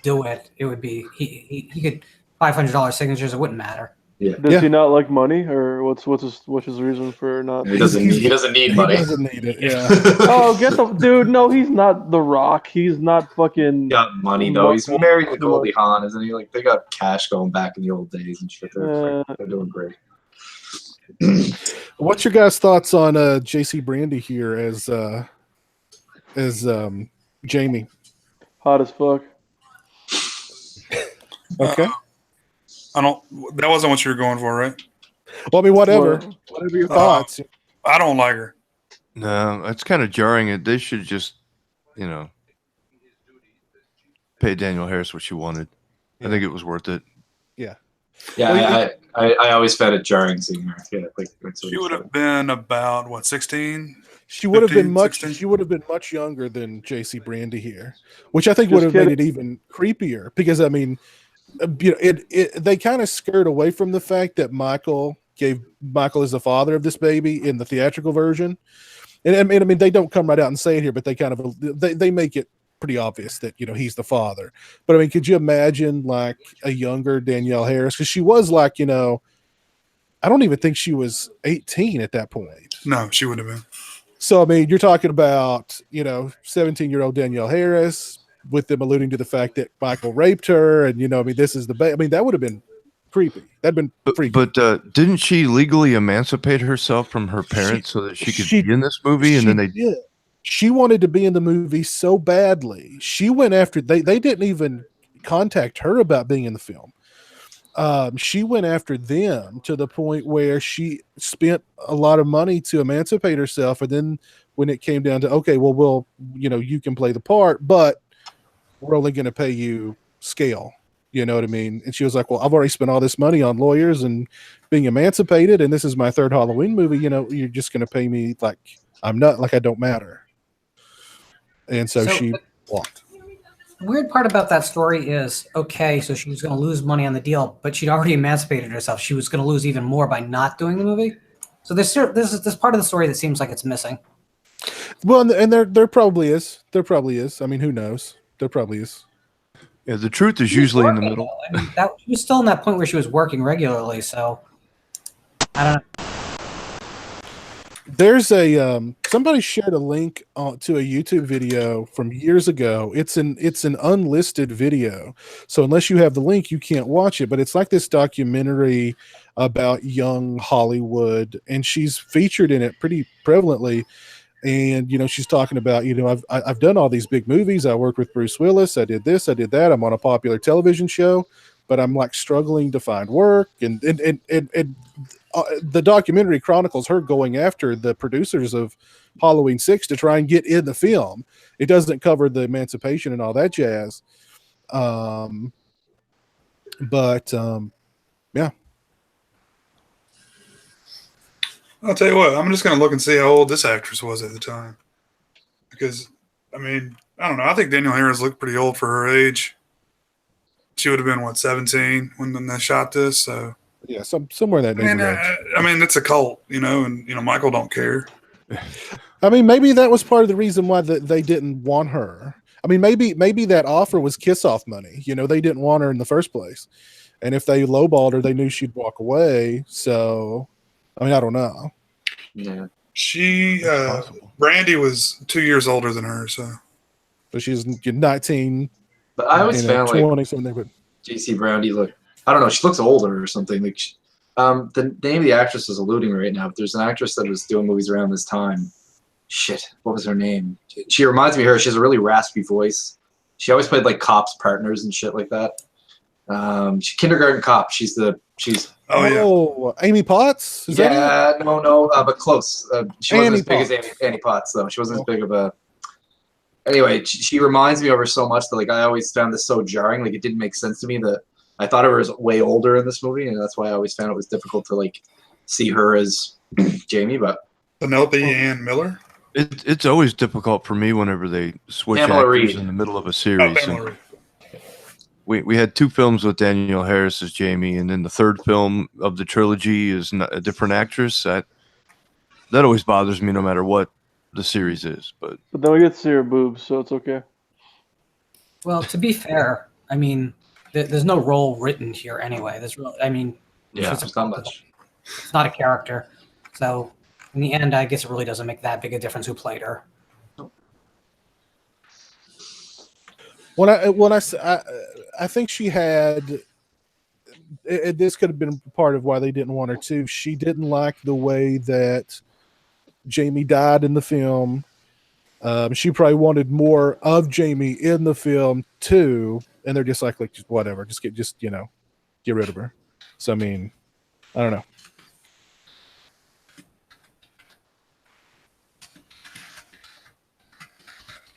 do it, it would be he could $500 signatures. It wouldn't matter. Does he not like money, or what's his reason for not? He doesn't need money. He doesn't need it. Yeah. Oh, get the dude! No, he's not The Rock. He's not fucking. Got money though. He's married to Goldie Hawn, isn't he? Like they got cash going back in the old days and shit. They're doing great. What's your guys' thoughts on JC Brandy here as Jamie? Hot as fuck. Okay. I don't. That wasn't what you were going for, right? Well, I mean, whatever your thoughts. I don't like her. No, it's kind of jarring. They should just, pay Daniel Harris what she wanted. Yeah. I think it was worth it. Yeah. Yeah, well, I always found it jarring seeing her. Yeah, like she would have been about what, 16? She would have been much. 16? She would have been much younger than JC Brandy here, which I think would have made it even creepier. Because I mean, they kind of skirt away from the fact that Michael is the father of this baby in the theatrical version, and I mean they don't come right out and say it here, but they kind of they make it pretty obvious that he's the father. But I mean, could you imagine like a younger Danielle Harris? Because she was like I don't even think she was 18 at that point. No, she would have been. So I mean, you're talking about 17-year-old Danielle Harris, with them alluding to the fact that Michael raped her, and I mean, this is I mean, that would have been creepy. That'd been freaky. But didn't she legally emancipate herself from her parents so that she could be in this movie? And then they did. She wanted to be in the movie so badly. She went after they didn't even contact her about being in the film. She went after them to the point where she spent a lot of money to emancipate herself, and then when it came down to we'll you can play the part, but we're only going to pay you scale. You know what I mean? And she was like, well, I've already spent all this money on lawyers and being emancipated, and this is my third Halloween movie. You're just going to pay me like I'm not, like I don't matter. And so she walked. The weird part about that story is, so she was going to lose money on the deal, but she'd already emancipated herself. She was going to lose even more by not doing the movie. So this part of the story that seems like it's missing. Well, and there probably is. There probably is. I mean, who knows? There probably is. Yeah, the truth is usually in the middle. I mean, she was still in that point where she was working regularly, so I don't know. There's somebody shared a link to a YouTube video from years ago. It's an unlisted video, so unless you have the link, you can't watch it. But it's like this documentary about young Hollywood, and she's featured in it pretty prevalently. And she's talking about I've done all these big movies. I worked with Bruce Willis. I did this. I did that. I'm on a popular television show, but I'm like struggling to find work. And the documentary chronicles her going after the producers of Halloween 6 to try and get in the film. It doesn't cover the emancipation and all that jazz. Yeah. I'll tell you what, I'm just going to look and see how old this actress was at the time. Because, I mean, I don't know. I think Danielle Harris looked pretty old for her age. She would have been, 17 when they shot this? So yeah, somewhere in that neighborhood. I mean, it's a cult, and Michael don't care. I mean, maybe that was part of the reason why they didn't want her. I mean, maybe that offer was kiss-off money. They didn't want her in the first place. And if they lowballed her, they knew she'd walk away. So, I mean, I don't know. Yeah. She, Brandy was 2 years older than her, so. But she's 19. But I always found 20 something. But JC Brandy I don't know, she looks older or something. Like, the name of the actress is eluding me right now, but there's an actress that was doing movies around this time. Shit, what was her name? She reminds me of her. She has a really raspy voice. She always played like cops, partners, and shit like that. She's Kindergarten Cop. She's Amy Potts? No, but close. She wasn't Annie as big as Annie Potts, though. She wasn't as big of a. Anyway, she reminds me of her so much that I always found this so jarring. Like, it didn't make sense to me that I thought of her as way older in this movie, and that's why I always found it was difficult to see her as Jamie. But Penelope Ann Miller. It's always difficult for me whenever they switch actors in the middle of a series. We had 2 films with Danielle Harris as Jamie, and then the third film of the trilogy is a different actress. That always bothers me, no matter what the series is. But then we get to see her boobs, so it's okay. Well, to be fair, I mean, there's no role written here anyway. Yeah, She's there's not much. It's not a character. So in the end, I guess it really doesn't make that big a difference who played her. I think she had. This could have been part of why they didn't want her to. She didn't like the way that Jamie died in the film. She probably wanted more of Jamie in the film too, and they're just like just whatever, just get rid of her. So I mean, I don't know.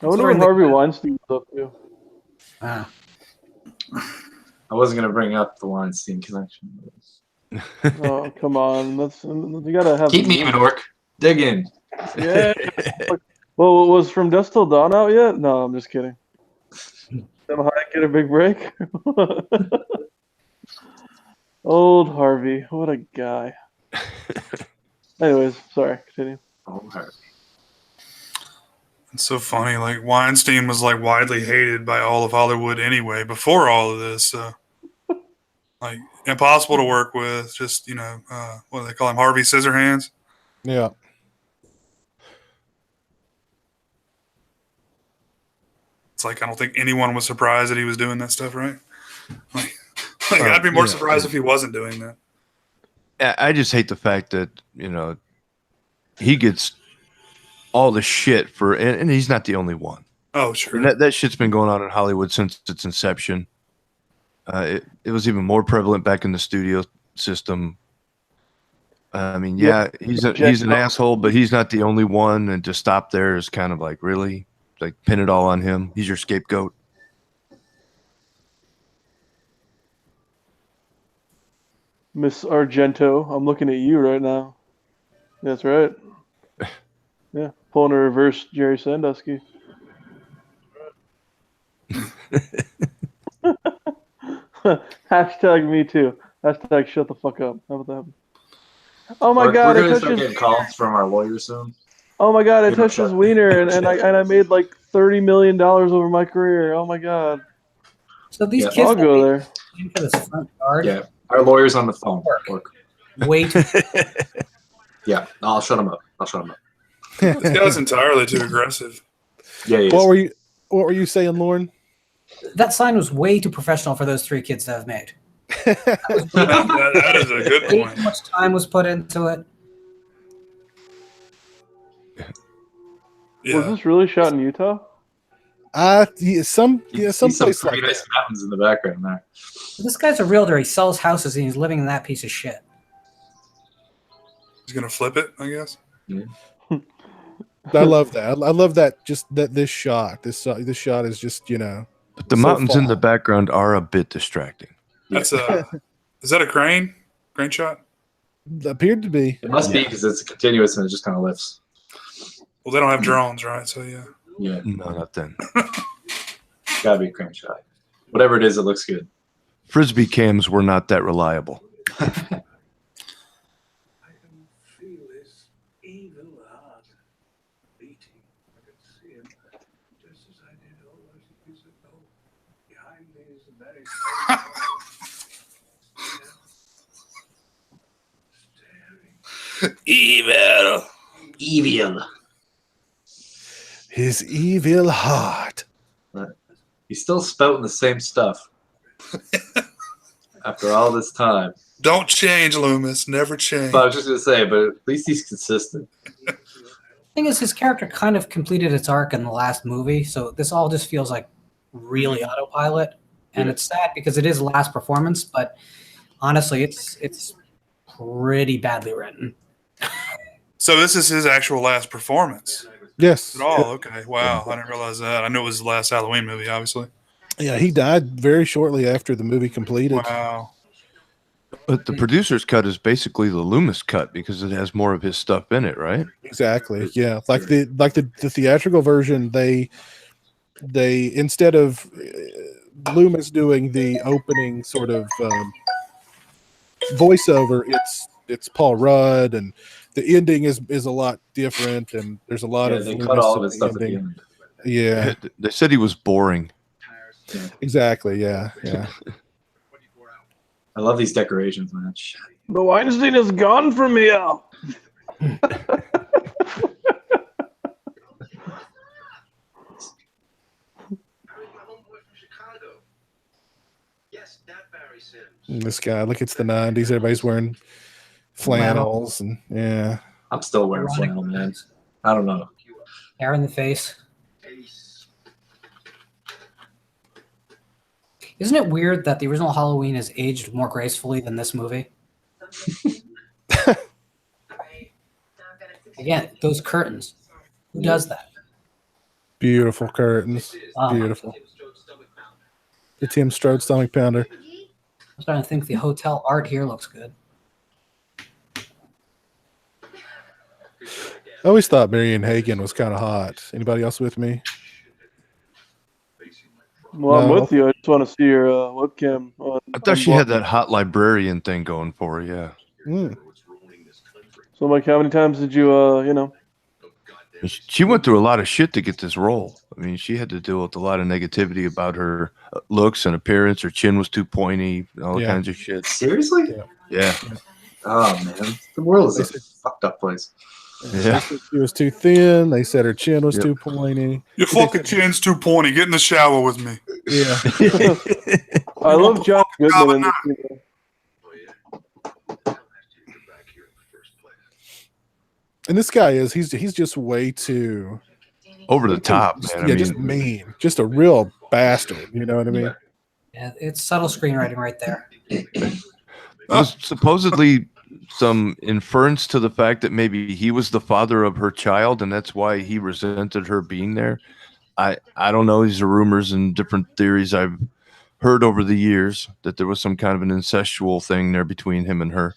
I wonder what Harvey Weinstein was up to. Ah. I wasn't gonna bring up the Weinstein connection. Oh, come on. You gotta have. Keep me in, Orc. Dig in. Yeah. Well, was From Dusk Till Dawn out yet? No, I'm just kidding. Them Hayek get a big break. Old Harvey, what a guy. Anyways, sorry, continue. Oh, Harvey. It's so funny. Like Weinstein was like widely hated by all of Hollywood anyway before all of this. Like impossible to work with. Just what do they call him? Harvey Scissorhands. Yeah. It's like I don't think anyone was surprised that he was doing that stuff, right? Like I'd be more surprised if he wasn't doing that. I just hate the fact that he gets all the shit for, and he's not the only one. Oh, sure. And that shit's been going on in Hollywood since its inception. It was even more prevalent back in the studio system. I mean, he's an asshole, but he's not the only one. And to stop there is kind of like, really? Like, pin it all on him. He's your scapegoat. Miss Argento, I'm looking at you right now. That's right. Yeah, pulling a reverse Jerry Sandusky. Hashtag me too. Hashtag shut the fuck up. How about that? Oh my god! We're gonna start getting calls from our lawyer soon. Oh my god! I touched his wiener and I made like $30 million over my career. Oh my god! So these kids, I'll go there. For this front yard. Yeah, our lawyer's on the phone. Wait. Yeah, I'll shut him up. This guy's entirely too aggressive. Yeah. What were you saying, Lauren? That sign was way too professional for those 3 kids to have made. That is a good point. Too much time was put into it. Yeah. Was this really shot in Utah? Some Some place like nice that. mountains in the background there. This guy's a realtor. He sells houses and he's living in that piece of shit. He's gonna flip it, I guess. Yeah. I love that. I love that. Just that this shot. This shot is just But the mountains in the background are a bit distracting. That's is that a crane? Crane shot? Appeared to be. It must be because it's continuous and it just kind of lifts. Well, they don't have drones, right? So yeah. Yeah. No, not then. Gotta be a crane shot. Whatever it is, it looks good. Frisbee cams were not that reliable. Evil. His evil heart. He's still spouting the same stuff after all this time. Don't change, Loomis. Never change. But I was just gonna say, but at least he's consistent. The thing is, his character kind of completed its arc in the last movie, so this all just feels like really autopilot, and it's sad because it is the last performance. But honestly, it's pretty badly written. So this is his actual last performance. Yes. At all? Okay. Wow. I didn't realize that. I knew it was the last Halloween movie, obviously. Yeah, he died very shortly after the movie completed. Wow. But the producer's cut is basically the Loomis cut because it has more of his stuff in it, right? Exactly. Yeah, like the theatrical version, they instead of Loomis doing the opening sort of voiceover, it's Paul Rudd, and the ending is a lot different, and there's a lot of they Loomis cut all of at his the stuff at the ending. end. Yeah, They said he was boring. exactly. Yeah. I love these decorations, man. The Weinstein is gone from here. This guy, look, it's the 90s. Everybody's wearing flannels and yeah. I'm still wearing flannel, man. I don't know. Hair in the face. Isn't it weird that the original Halloween has aged more gracefully than this movie? Again, those curtains. Who does that? Beautiful curtains. Beautiful. The Tim Strode stomach pounder. I'm starting to think the hotel art here looks good. I always thought Marion Hagen was kind of hot. Anybody else with me? Well, I'm No. with you. I just want to see your webcam. I thought she had that hot librarian thing going for her. Yeah. Mm. So, like, how many times did you, She went through a lot of shit to get this role. I mean, she had to deal with a lot of negativity about her looks and appearance. Her chin was too pointy, all kinds of shit. Seriously? Yeah. Oh, man. The world is a fucked up place. Yeah. She was too thin. They said her chin was too pointy. Your fucking chin's too pointy. Get in the shower with me. Yeah. I love John Goodman in this movie. And this guy he's just way too over the top, man. Yeah, just mean. Just a real bastard. You know what I mean? Yeah, it's subtle screenwriting right there. There's supposedly some inference to the fact that maybe he was the father of her child, and that's why he resented her being there. I don't know. These are rumors and different theories I've heard over the years that there was some kind of an incestual thing there between him and her.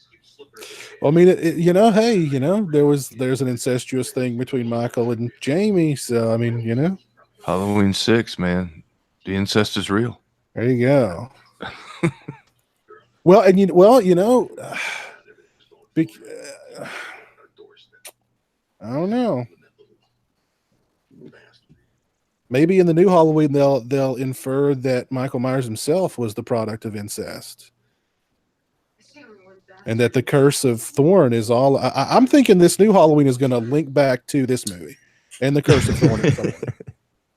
Well, I mean, there's an incestuous thing between Michael and Jamie. So, I mean, Halloween 6, man. The incest is real. There you go. Well, and I don't know. Maybe in the new Halloween they'll infer that Michael Myers himself was the product of incest, and that the curse of Thorn is all. I'm thinking this new Halloween is going to link back to this movie and the curse of Thorn.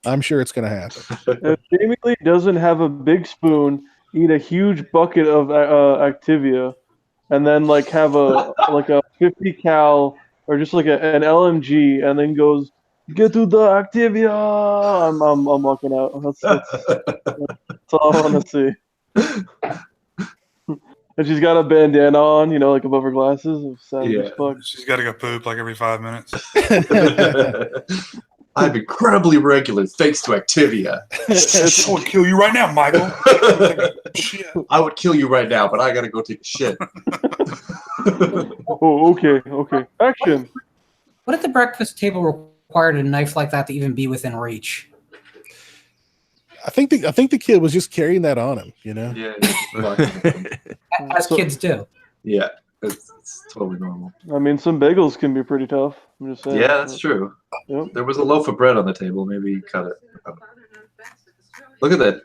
I'm sure it's going to happen. If Jamie Lee doesn't have a big spoon, eat a huge bucket of Activia, and then like have a 50 cal or just like an LMG, and then goes, "Get to the Activia." I'm walking out. That's all I want to see. And she's got a bandana on, like above her glasses. Yeah. She's got to go poop like every 5 minutes. I'm incredibly regular thanks to Activia. I would kill you right now, Michael. I would kill you right now, but I gotta go take a shit. Oh, okay. Action. What if the breakfast table required a knife like that to even be within reach? I think the kid was just carrying that on him, Yeah. As kids do. Yeah. It's totally normal. I mean, some bagels can be pretty tough. I'm just saying. Yeah, that's true. Yep. There was a loaf of bread on the table. Maybe he cut it. Look at that.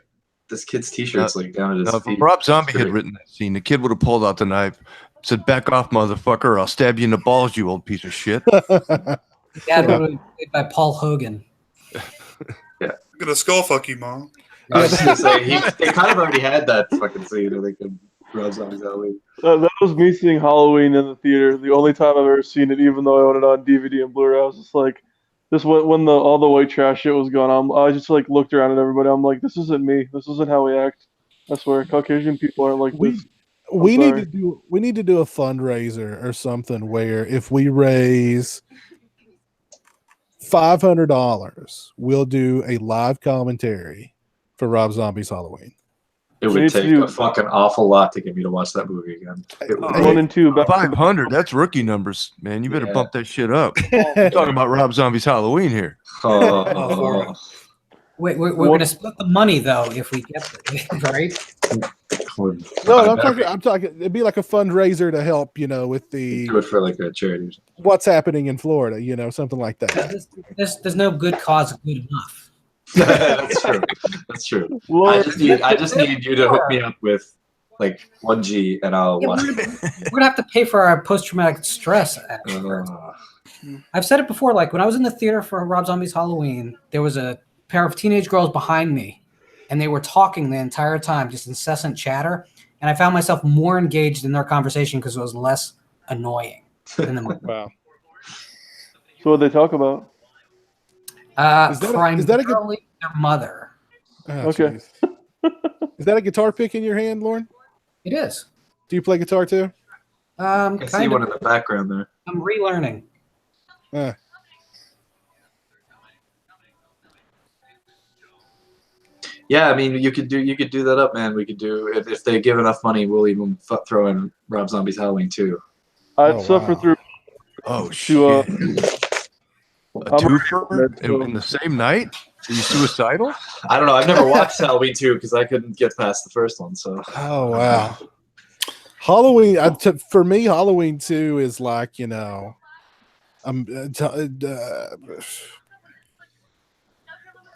This kid's t-shirt's like down at his feet. If Rob Zombie had written that scene, the kid would have pulled out the knife, said, "Back off, motherfucker, or I'll stab you in the balls, you old piece of shit." Yeah, it would have been played by Paul Hogan. Yeah. Look at the skull fuck you, Mom. I was going to say, they kind of already had that fucking scene. I think in Rob Zombie's Halloween. That was me seeing Halloween in the theater. The only time I've ever seen it, even though I own it on DVD and Blu-ray. I was just like, when all the white trash shit was going on, I just like looked around at everybody. I'm like, this isn't me. This isn't how we act. I swear, Caucasian people aren't like this. We need to do a fundraiser or something where if we raise $500, we'll do a live commentary for Rob Zombie's Halloween. It would take a fucking awful lot to get me to watch that movie again. 1 and 2. 500. That's rookie numbers, man. You better bump that shit up. We're talking about Rob Zombie's Halloween here. Wait, we're going to split the money though if we get it, right? No, I'm talking. It'd be like a fundraiser to help, with the do it for like a charity. What's happening in Florida, something like that. There's no good cause good enough. That's true. That's true. I just need you to hook me up with like 1G, and I'll Yeah, watch. we're gonna have to pay for our post-traumatic stress. Actually, I've said it before. Like when I was in the theater for Rob Zombie's Halloween, there was a pair of teenage girls behind me, and they were talking the entire time, just incessant chatter. And I found myself more engaged in their conversation because it was less annoying than the movie. Wow. So what they talk about? Is that Primarily their mother. Oh, Okay. geez. Is that a guitar pick in your hand, Lauren? It is. Do you play guitar too? I see Kind one of. in the background there. I'm relearning. Yeah, I mean, you could do that up, man. We could do if they give enough money, we'll even throw in Rob Zombie's Halloween too. I'd Oh, suffer wow. through Oh to shit! A I'm twofer so- in the same night? Are you suicidal? I don't know. I've never watched Halloween 2 because I couldn't get past the first one. So Oh wow. Halloween for me, Halloween 2 is like, I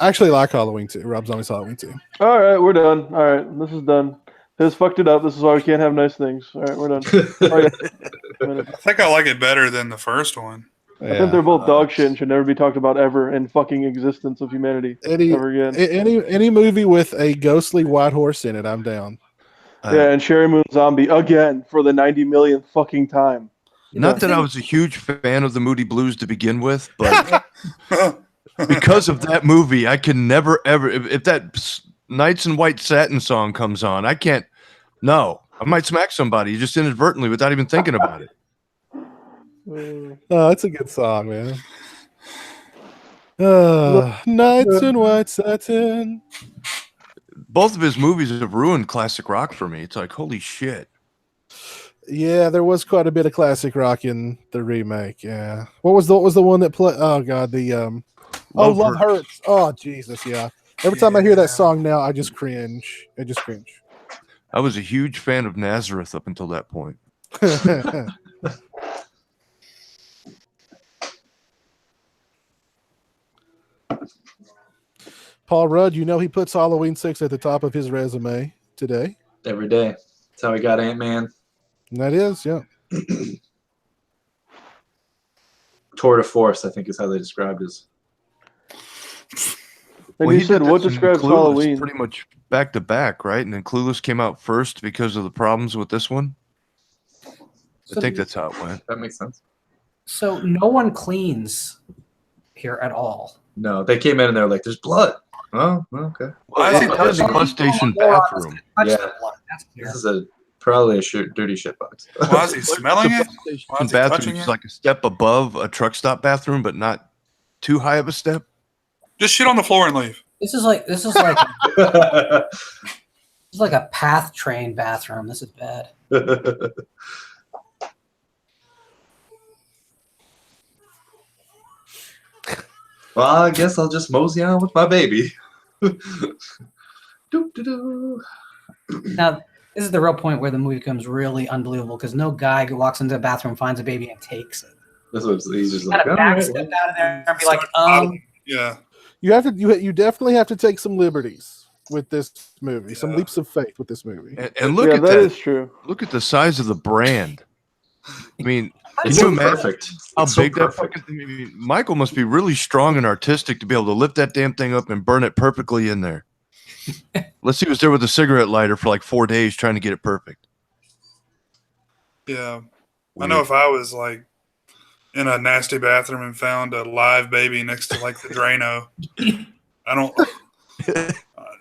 actually like Halloween 2, Rob Zombie's Halloween 2. All right, we're done. All right, this is done. This fucked it up. This is why we can't have nice things. All right, we're done. All right, I think I like it better than the first one. I think they're both dog shit and should never be talked about ever in fucking existence of humanity ever again. Any movie with a ghostly white horse in it, I'm down. Yeah, and Sherry Moon Zombie again for the 90 millionth fucking time. Not that I was a huge fan of the Moody Blues to begin with, but because of that movie, I can never ever. If that Knights in White Satin song comes on, I can't. No, I might smack somebody just inadvertently without even thinking about it. Oh, it's a good song, man. Nights in White Satin. Both of his movies have ruined classic rock for me. It's like, holy shit. Yeah, there was quite a bit of classic rock in the remake. Yeah, what was the one that played? Oh god, Love Hurts. Oh Jesus, yeah. Every time I hear that song now, I just cringe. I was a huge fan of Nazareth up until that point. Paul Rudd, he puts Halloween 6 at the top of his resume today. every day. That's how we got Ant-Man. And that is, yeah. Tour de force, I think is how they described his. And Well, you he said did what this in describes Clueless Halloween? pretty much back to back, right? And then Clueless came out first because of the problems with this one. I think that's how it went. That makes sense. So no one cleans here at all. No, they came in and they're like, "There's blood." Oh, okay. Why is he touching The bus it? station bathroom. Touch Yeah. the blood, that's clear. This is probably a dirty shit box. Why is he smelling The it? bus station Why is he bathroom touching is it? like a step above a truck stop bathroom, but not too high of a step. Just shit on the floor and leave. This is like a path train bathroom. This is bad. Well, I guess I'll just mosey on with my baby. Doo-doo-doo. Now, this is the real point where the movie becomes really unbelievable because no guy who walks into a bathroom, finds a baby, and takes it. That's what he's just like. Kind of "All right, backstep out of there and be like, Yeah. You definitely have to take some liberties with this movie, some leaps of faith with this movie. And look at that that. is true. Look at the size of the brand. I mean, can It's you so imagine perfect. how It's so big that perfect. fucking? I mean, Michael must be really strong and artistic to be able to lift that damn thing up and burn it perfectly in there. Let's see, he was there with a cigarette lighter for like 4 days trying to get it perfect. Yeah. I know if I was like in a nasty bathroom and found a live baby next to like the Drano, I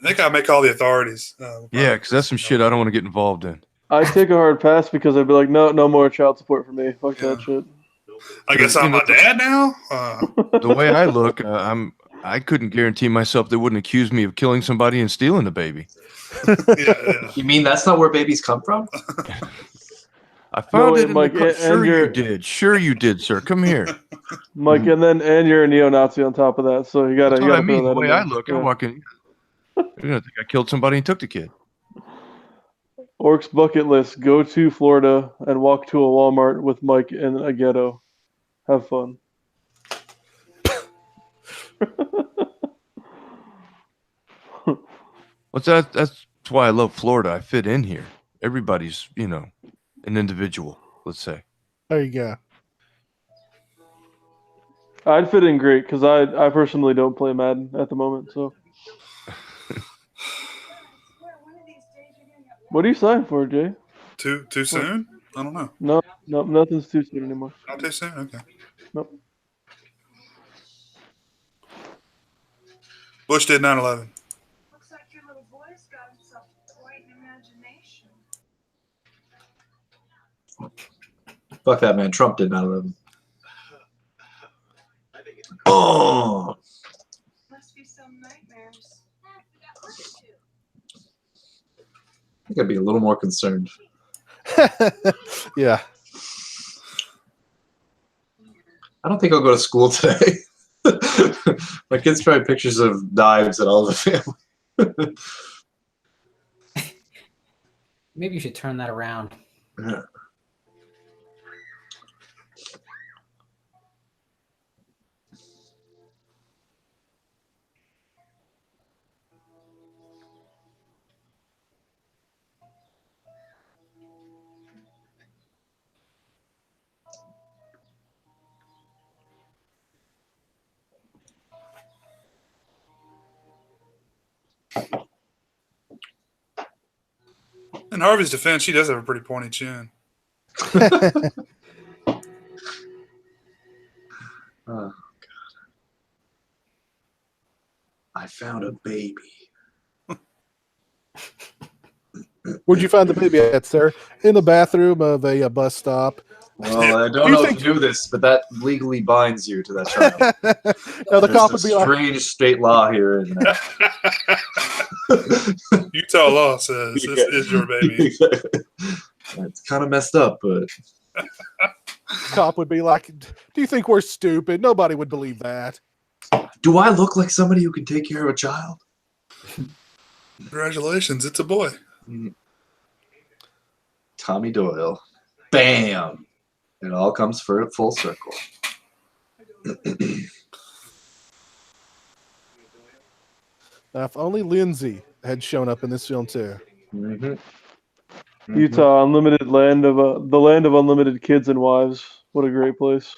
think I'd make all the authorities. Yeah, because that's some shit I don't want to get involved in. I'd take a hard pass because I'd be like, no more child support for me. Fuck Yeah. that shit. I guess I'm my dad now. The way I look, I couldn't guarantee myself they wouldn't accuse me of killing somebody and stealing a baby. Yeah. You mean that's not where babies come from? I found wait, it in Mike, the car. and Sure you you're- did. Sure you did, sir. Come here. Mike, and you're a neo-Nazi on top of that, so you gotta That's what I throw mean. that The in way I there. look, Yeah. I walk in. You're gonna think I killed somebody and took the kid. Orc's bucket list: go to Florida and walk to a Walmart with Mike in a ghetto. Have fun. What's that? That's why I love Florida. I fit in here. everybody's, an individual, let's say. There you go. I'd fit in great because I personally don't play Madden at the moment. So, what are you signed for, Jay? Too soon? I don't know. No, nothing's too soon anymore. Not too soon. Okay. Nope. Bush did 9/11. Looks like your little boy's got himself quite an imagination. Fuck that man. Trump did 9/11. Oh. Must be some nightmares. I think I'd be a little more concerned. Yeah. I don't think I'll go to school today. My kids try pictures of knives at all the family. Maybe you should turn that around. Yeah. In Harvey's defense, she does have a pretty pointy chin. Oh, God. I found a baby. Where'd you find the baby at, sir? In the bathroom of a bus stop. Well, I don't You know think- if you knew this, but that legally binds you to that child. No, the There's cop a would be like, strange state law here. And, Utah law says this is your baby. It's kind of messed up, but cop would be like, do you think we're stupid? Nobody would believe that. do I look like somebody who can take care of a child? Congratulations, it's a boy. Tommy Doyle. Bam! It all comes for full circle. Now, if only Lindsay had shown up in this film too. Mm-hmm. Utah, unlimited land of the land of unlimited kids and wives. What a great place.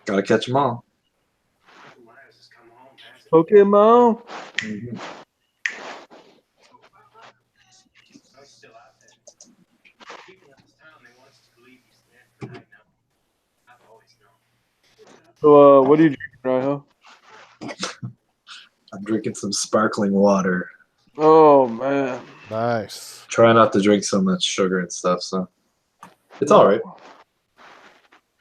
Gotta catch them all. Pokemon. Mm-hmm. So, what are you drinking, Raiho? I'm drinking some sparkling water. Oh man. Nice. Try not to drink so much sugar and stuff, so it's all right.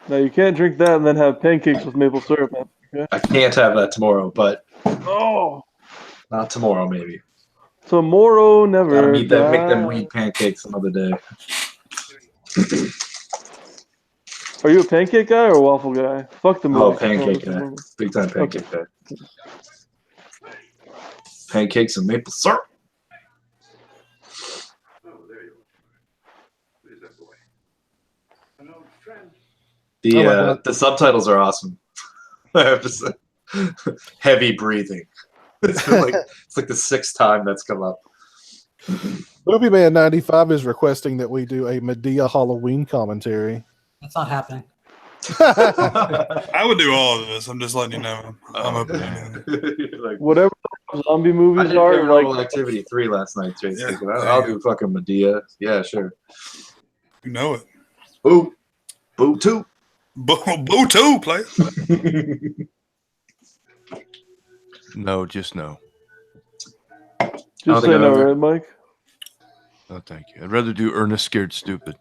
Now you can't drink that and then have pancakes with maple syrup. Man. Okay. I can't have that tomorrow, but Oh, not tomorrow, maybe. tomorrow never. Gotta make them dies. wheat pancakes another day. Are you a pancake guy or a waffle guy? Fuck the Oh, movie. pancake guy. Big time pancake guy. Pancakes and maple syrup. Oh my God. The subtitles are awesome. I have to say. Heavy breathing. It's like the sixth time that's come up. Movie Man 95 is requesting that we do a Medea Halloween commentary. That's not happening. I would do all of this. I'm just letting you know. I'm open. Like, Whatever zombie I movies did are, Paranormal like Activity 3 last night, Jason. Yeah. I'll do fucking Medea. Yeah, sure. You know it. Boo. Boo 2. Boo too, player. No, just no. don't just think say I've no, ever- right, Mike? No, thank you. I'd rather do Ernest Scared Stupid.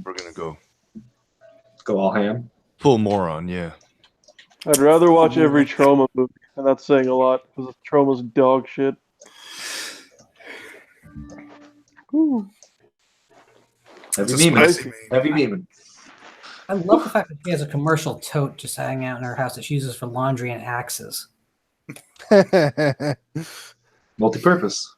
We're gonna go Go all ham. full moron, yeah. I'd rather watch every trauma movie, and that's saying a lot because trauma's dog shit. Ooh. Heavy It's a memeing. spicy meme. Heavy memeing. I love the fact that she has a commercial tote just hanging out in her house that she uses for laundry and axes. Multi-purpose.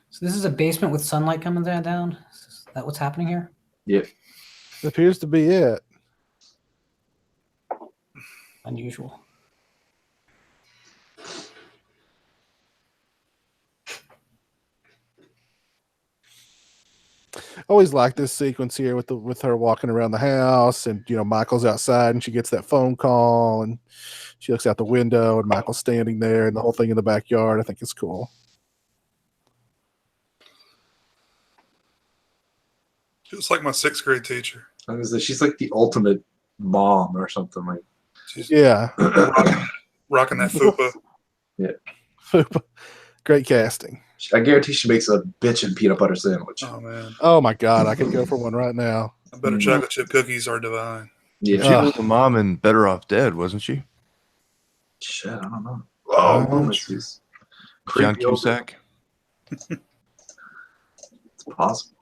So this is a basement with sunlight coming down. Is that what's happening here? Yep. Appears to be it. Unusual. Always like this sequence here with her walking around the house, and Michael's outside, and she gets that phone call, and she looks out the window, and Michael's standing there, and the whole thing in the backyard. I think it's cool. Just like my 6th grade teacher. She's like the ultimate mom or something like. She's Yeah. rocking that fupa. Great casting. I guarantee she makes a bitchin' peanut butter sandwich. Oh man. Oh my God, I could go for one right now. I bet her chocolate chip cookies are divine. Yeah. She was the mom in Better Off Dead, wasn't she? Shit, I don't know. Oh, Loomis is John creepy old- Cusack. It's possible.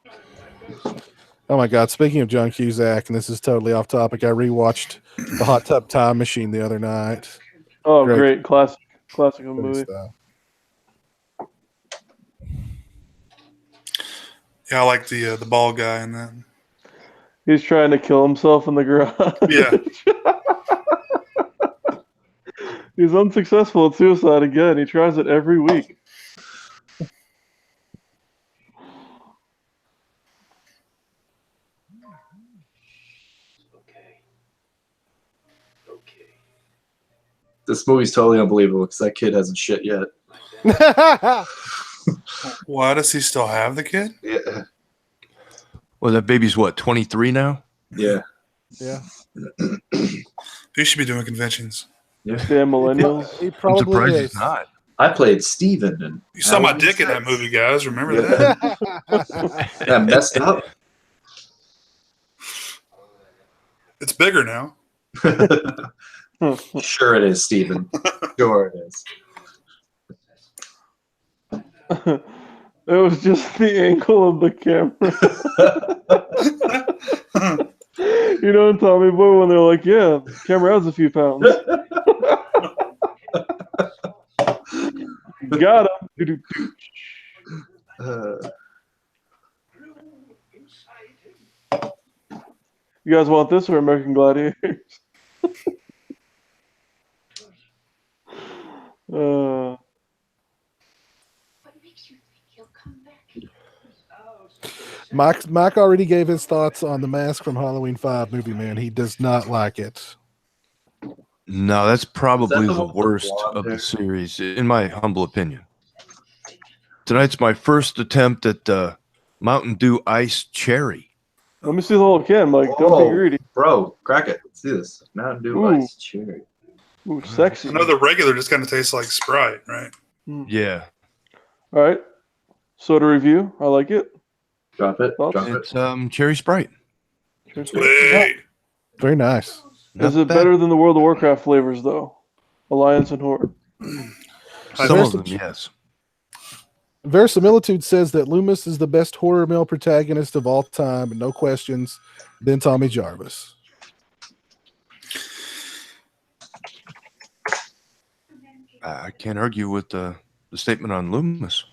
Oh my God, speaking of John Cusack, and this is totally off topic, I rewatched The Hot Tub Time Machine the other night. Oh, great. Classic of a Good movie. stuff. Yeah, I like the bald guy in that. He's trying to kill himself in the garage. Yeah. He's unsuccessful at suicide again. He tries it every week. This movie's totally unbelievable because that kid hasn't shit yet. Why does he still have the kid? Yeah. Well, that baby's what, 23 now? Yeah. Yeah. He should be doing conventions. Yeah. Damn millennials. He I'm probably surprised is. he's not. I played Steven and You saw my dick in that movie, guys. Remember that? that messed up. It's bigger now. Sure it is, Steven. Sure it is. It was just the angle of the camera. You know, in Tommy Boy, when they're like, yeah, the camera has a few pounds. Got him. You guys want this or American Gladiators? What makes you think he'll come back? Mike already gave his thoughts on The Mask from Halloween 5 movie, man. He does not like it. No, that's probably the the one with the worst blonde of hair? the series, in my humble opinion. Tonight's my first attempt at Mountain Dew Ice Cherry. Let me see the whole can, Mike. Don't Whoa. be greedy. Bro, crack it. Let's do this. Mountain Dew Ooh. Ice Cherry. Ooh, sexy. I know the regular just kind of tastes like Sprite, right? Yeah, All right. Soda review. I like it. Drop it. Thoughts? Drop it. it's Cherry Sprite. Cheers. Sweet. Very nice. Is Not it bad. better than the World of Warcraft flavors, though? Alliance and Horde. Some of them, yes. Verisimilitude says that Loomis is the best horror male protagonist of all time, and no questions, then Tommy Jarvis. I can't argue with the statement on Loomis.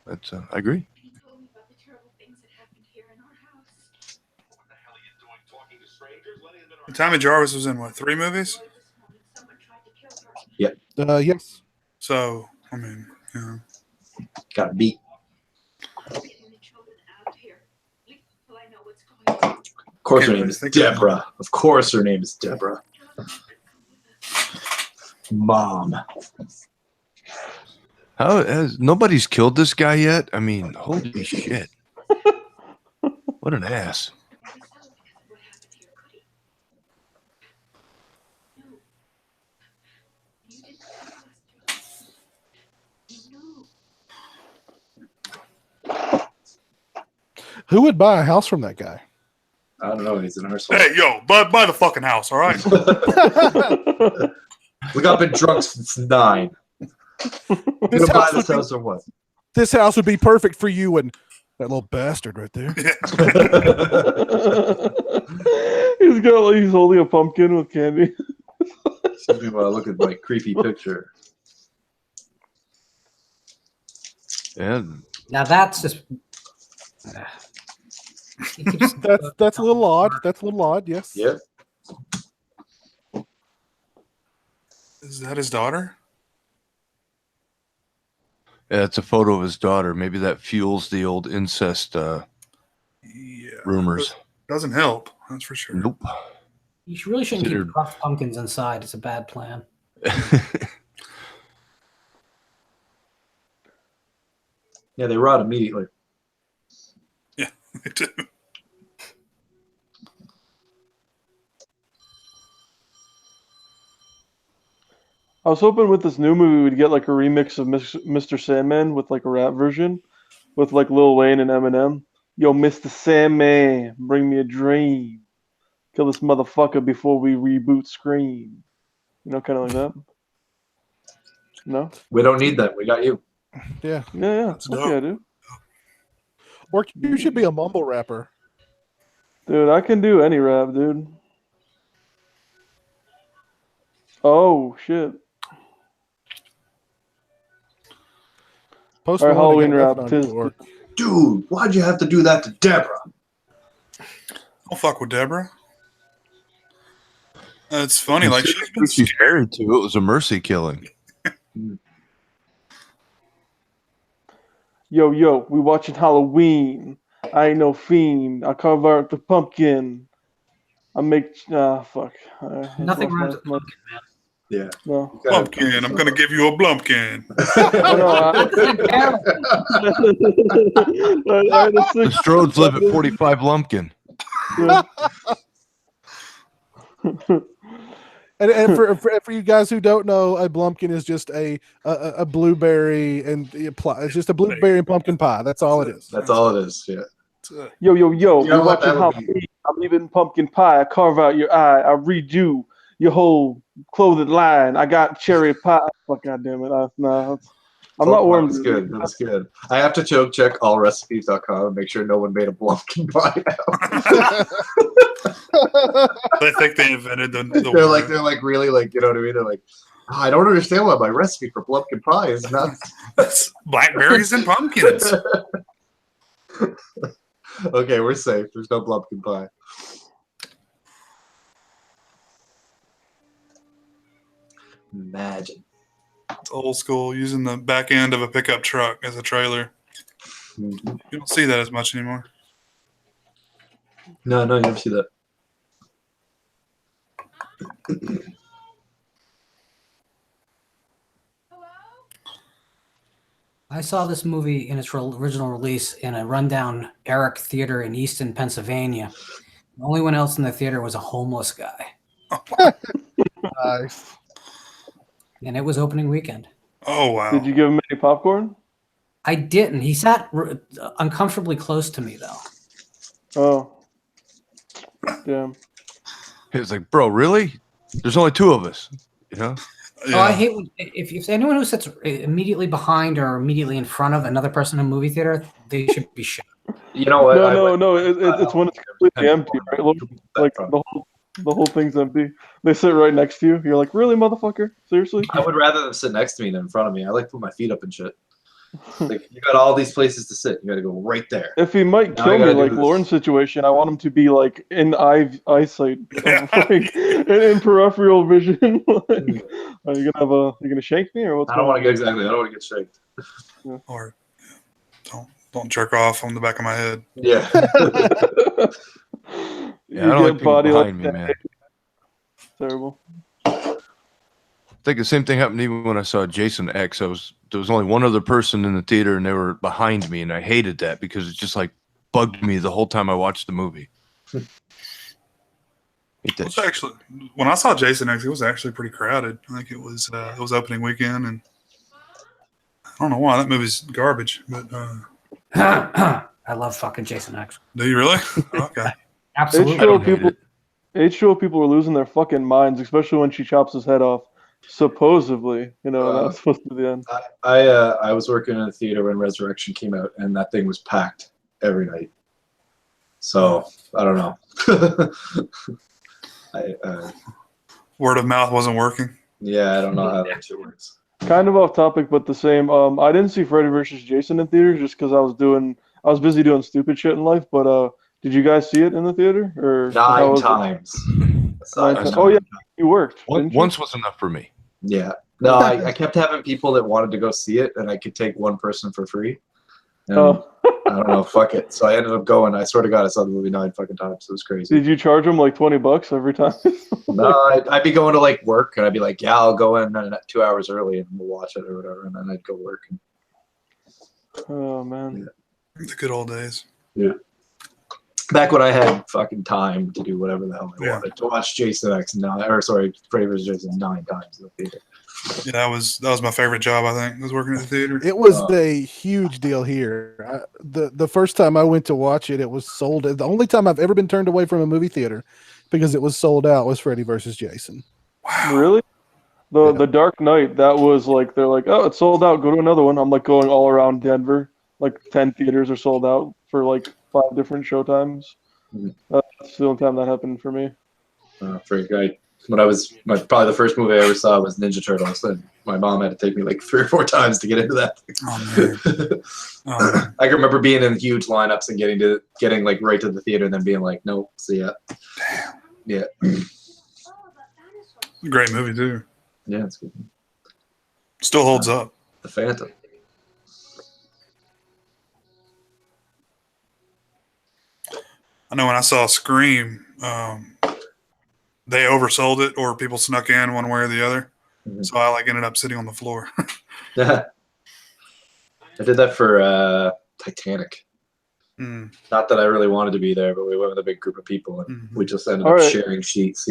That's I agree. He told me about the terrible things that happened here in our house. Tommy Jarvis was in what, 3 movies? Someone tried to kill her. Yes. So, I mean, you know. Got beat. Getting the children out of here. Leave till I know what's going on. Of course her Can't name really is think of it. Deborah. Of course her name is Deborah. Mom. How has nobody's killed this guy yet? I mean, holy shit! What an ass! Maybe so, because of what happened here, could he? No. You didn't tell us to. You knew. Who would buy a house from that guy? I don't know. He's an arsehole. Hey, yo, buy the fucking house, all right? Look, I've been drunk since 9. You This gonna buy house, this would house or what? be, this house would be perfect for you and that little bastard right there. He's holding a pumpkin with candy. Excuse me while I look at my creepy picture. And Now that's just. He keeps, That's a little odd. That's a little odd. Yes. Yep. Is that his daughter? Yeah, it's a photo of his daughter. Maybe that fuels the old incest Yeah. rumors. Doesn't help. That's for sure. Nope. you really shouldn't keep Considered- puff pumpkins inside. It's a bad plan. Yeah, they rot immediately. Yeah, they do. I was hoping with this new movie we'd get like a remix of Mr. Sandman with like a rap version with like Lil Wayne and Eminem. Yo, Mr. Sandman, bring me a dream. Kill this motherfucker before we reboot Scream. You know, kind of like that. No? We don't need that. We got you. Yeah. Yeah, That's fuck dope. yeah, dude. Or you should be a mumble rapper. Dude, I can do any rap, dude. Oh, shit. Post All right, Malone, I Halloween got rap. nothing on New York. Dude, why'd you have to do that to Deborah? Don't fuck with Deborah. It's funny. Like she's been she's married to. It was a mercy killing. Yo, we watching Halloween. I ain't no fiend. I carve out the pumpkin. I make fuck. Nothing rhymes lost with pumpkin, man. Yeah. No. Blumpkin. I'm gonna give you a blumpkin. The Strodes live at 45 Lumpkin. And for you guys who don't know, a blumpkin is just a blueberry and it's just a blueberry and pumpkin pie. That's all it is. That's all it is. Yeah. Yo, You know we're what, watching that would Halloween. I'm eating pumpkin pie. I carve out your eye. I redo your whole clothing line. I got cherry pie. Fuck, goddamn it. I'm not warm. That's good. That's good. I have to choke check allrecipes.com and make sure no one made a blumpkin pie now. They think they invented the they're word. like really like, you know what I mean? They're like, "Oh, I don't understand why my recipe for blumpkin pie is not It's blackberries and pumpkins. Okay, we're safe. There's no blumpkin pie. Imagine. It's old school, using the back end of a pickup truck as a trailer. Mhm. You don't see that as much anymore. No, you never see that. I saw this movie in its original release in a rundown Eric Theater in Easton, Pennsylvania. The only one else in the theater was a homeless guy, Nice. and it was opening weekend. Oh wow! Did you give him any popcorn? I didn't. He sat uncomfortably close to me, though. Oh. Damn. He was like, bro, really? There's only two of us, you know? Oh, I hate when, if anyone who sits immediately behind or immediately in front of another person in a movie theater, they should be shot. You know what? No. It's when it's completely empty, right? Like the whole thing's empty. They sit right next to you. You're like, really, motherfucker? Seriously? I would rather them sit next to me than in front of me. I like to put my feet up and shit. Like, you got all these places to sit. You got to go right there. If he might Now kill I me, gotta do like this. Lauren's situation, I want him to be like in eyesight, like, in peripheral vision. Like, are you gonna shank me or what's? I don't want to going get exactly. I don't want to get shaked. Or don't jerk off on the back of my head. Yeah. on? Yeah, I don't like people behind me, that. man. Terrible. I think the same thing happened even when I saw Jason X. There was only one other person in the theater, and they were behind me, and I hated that because it just like bugged me the whole time I watched the movie. Hate that It's shit. actually, when I saw Jason X, it was actually pretty crowded. I think it was opening weekend, and I don't know why that movie's garbage. But I love fucking Jason X. do you really? Okay. Absolutely. I don't hate it. H2O people were losing their fucking minds, especially when she chops his head off. Supposedly, that was supposed to be the end. I was working in a theater when Resurrection came out, and that thing was packed every night. So I don't know. Word of mouth wasn't working. Yeah, I don't know how that shit works. Kind of off topic, but the same. I didn't see Freddy vs. Jason in theaters just because I was busy doing stupid shit in life. But did Did you guys see it in the theater or how 9 was it? times. Oh yeah, you worked. Didn't you? Once was enough for me. Yeah. No, I kept having people that wanted to go see it, and I could take one person for free. And Oh. I don't know, fuck it. So I ended up going. I swear to God, I saw the movie 9 fucking times. It was crazy. Did you charge them like $20 every time? No, I'd be going to like work, and I'd be like, yeah, I'll go in 2 hours early, and we'll watch it or whatever, and then I'd go work. Oh man. The good old days. Yeah. Back when I had fucking time to do whatever the hell I Yeah. wanted, to watch Jason X Freddy vs. Jason 9 times in the theater. Yeah, that was my favorite job. I think was working at the theater. It was a huge deal here. The first time I went to watch it, it was sold. The only time I've ever been turned away from a movie theater because it was sold out was Freddy vs. Jason. Really? The Dark Knight, that was like, they're like, oh, it's sold out, go to another one. I'm like going all around Denver. Like 10 theaters are sold out for like 5 different showtimes. Mhm. That's the only time that happened for me. When I was probably the first movie I ever saw was Ninja Turtles, and my mom had to take me like 3 or 4 times to get into that. Oh, man. I can remember being in huge lineups and getting like right to the theater and then being like, nope, see ya. Yeah. Great movie too. Yeah, it's good. Still holds up. The Phantom. I know when I saw Scream, they oversold it, or people snuck in one way or the other. Mhm. So I like ended up sitting on the floor. I did that for Titanic. Mm. Not that I really wanted to be there, but we went with a big group of people, and we just ended All up right. sharing seats.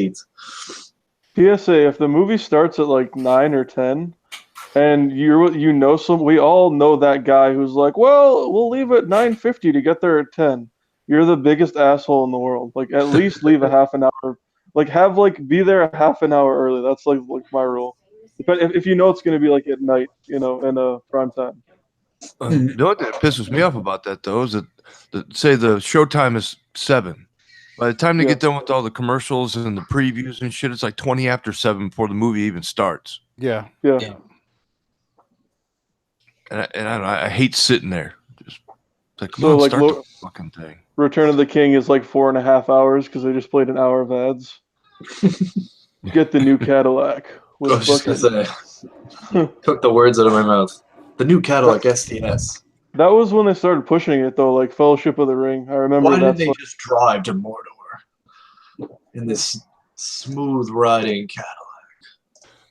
PSA, if the movie starts at like 9 or 10, and we all know that guy who's like, well, we'll leave at 9:50 to get there at 10. You're the biggest asshole in the world. Like, at least leave a half an hour. Like, be there a half an hour early. That's like my rule. But if you know it's going to be like at night, in a prime time. The only thing that pisses me off about that, though, is that say the showtime is 7. By the time they Yeah. get done with all the commercials and the previews and shit, it's like 20 after 7 before the movie even starts. Yeah. Yeah. And I don't know, I hate sitting there. Just like, come So, on, like, start the fucking thing. Return of the King is like 4.5 hours because they just played an hour of ads. Get the new Cadillac. I was just gonna say, took the words out of my mouth. The new Cadillac STS. That was when they started pushing it, though, like Fellowship of the Ring. I remember Why that. didn't they just drive to Mordor in this smooth riding Cadillac?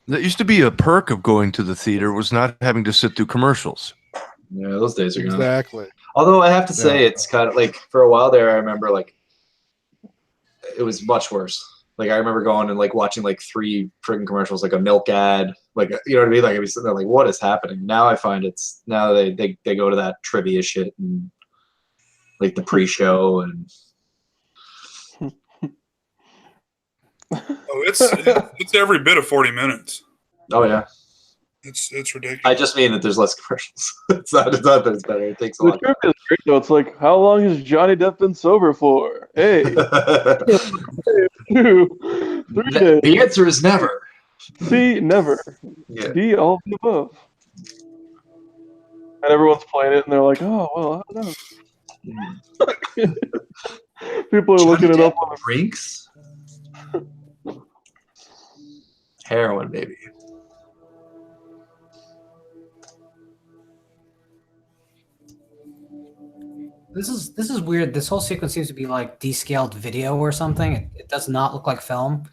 That used to be a perk of going to the theater, was not having to sit through commercials. Yeah, those days are gone. Exactly. Although I have to say, it's kind of like for a while there, I remember like it was much worse. Like I remember going and like watching like 3 freaking commercials, like a milk ad, like you know what I mean. Like I'd be sitting there like, what is happening? Now I find now they go to that trivia shit and like the pre-show and. Oh, it's every bit of 40 minutes. Oh yeah. It's ridiculous. I just mean that there's less commercials. it's not that it's better. It takes a The lot. trivia is great, though. It's like, how long has Johnny Depp been sober for? A, 2, 3 days. The answer is never. C, never. Yeah. D, all of the above. And everyone's playing it, and they're like, oh, well, I don't know. People are looking it up on drinks. Heroin, baby. This is weird. This whole sequence seems to be like descaled video or something. It does not look like film.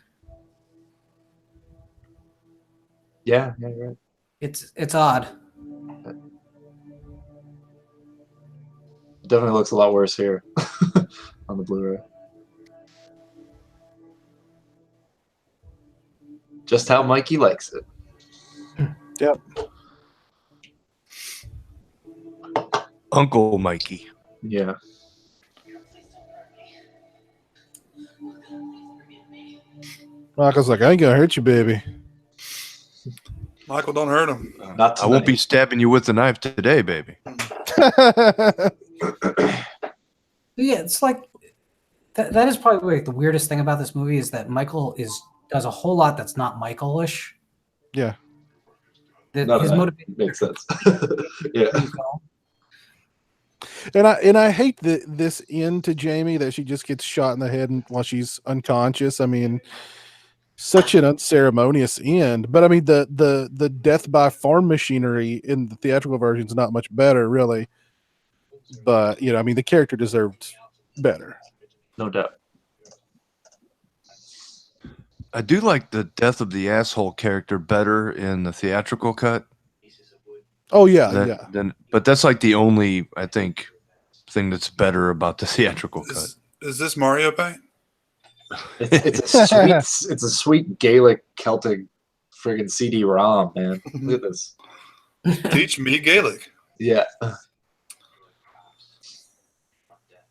Yeah, you're right. It's odd. It definitely looks a lot worse here on the Blu-ray. Just how Mikey likes it. Yep. Uncle Mikey. Yeah. Michael's like, I ain't gonna hurt you, baby. Michael, don't hurt him. Not I won't be stabbing you with a knife today, baby. Yeah, it's like that is probably like the weirdest thing about this movie is that Michael does a whole lot that's not Michael-ish. Yeah. His that motivation makes sense. Yeah. And I hate this end to Jamie that she just gets shot in the head while she's unconscious. I mean, such an unceremonious end. But I mean, the death by farm machinery in the theatrical version is not much better, really. But I mean, the character deserved better. No doubt. I do like the death of the asshole character better in the theatrical cut. Oh yeah. But that's like the only, I think, thing that's better about the theatrical cut. Is this Mario Paint? It's a sweet Gaelic Celtic friggin' CD-ROM, man. Look at this. Teach me Gaelic. Yeah.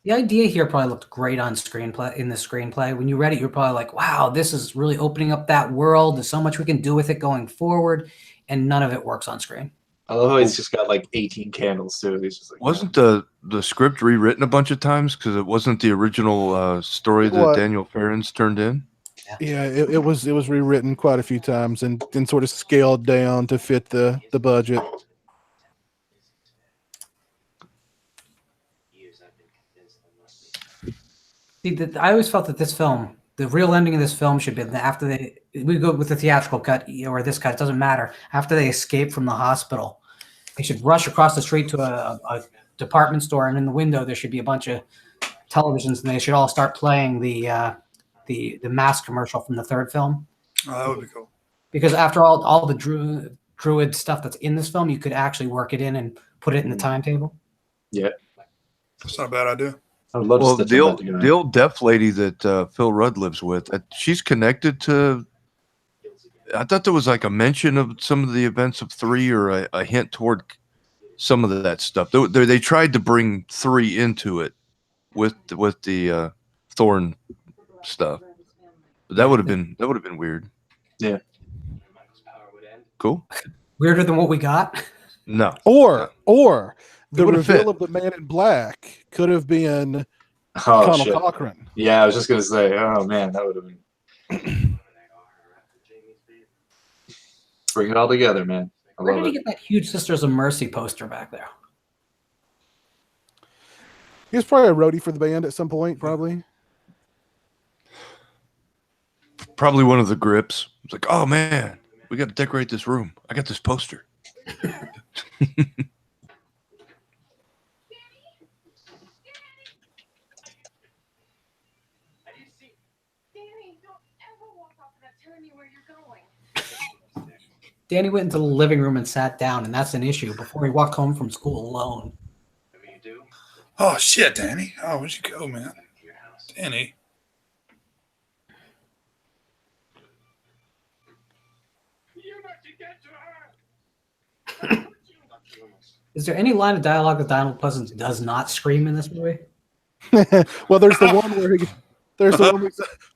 The idea here probably looked great on screenplay. In the screenplay, when you read it, you're probably like, "Wow, this is really opening up that world. There's so much we can do with it going forward," and none of it works on screen. I love how he's just got like 18 candles too. He's just like, Wasn't the script rewritten a bunch of times because it wasn't the original story that Daniel Farrens turned in? Yeah, it was rewritten quite a few times and sort of scaled down to fit the budget. See, I always felt that this film, the real ending of this film, should be after we go with the theatrical cut or this cut. It doesn't matter. After they escape from the hospital, they should rush across the street to a department store, and in the window there should be a bunch of televisions, and they should all start playing the mask commercial from the third film. Oh, that would be cool. Because after all the druid stuff that's in this film, you could actually work it in and put it in the timetable. yeah. That's not a bad idea. I would love Well, to the old deaf lady that Phil Rudd lives with, she's connected to. I thought there was like a mention of some of the events of 3 or a hint toward some of that stuff. They tried to bring 3 into it with the Thorn stuff. But that would have been weird. Yeah. Cool. Weirder than what we got. No. Or the would've reveal fit. of the Man in Black could have been Oh, Connell shit. Cochran. Yeah, I was just gonna say, oh man, that would have been bring it all together, man. I Where love did he it. get that huge Sisters of Mercy poster back there? He was probably a roadie for the band at some point, probably. Probably one of the grips. It's like, oh man, we got to decorate this room. I got this poster. Danny, don't ever walk off without telling me where you're going. Danny went into the living room and sat down, and that's an issue before he walked home from school alone. Oh shit, Danny. Oh, where'd you go, man? Danny. Is there any line of dialogue that Donald Pleasence does not scream in this movie? Well, there's the one where where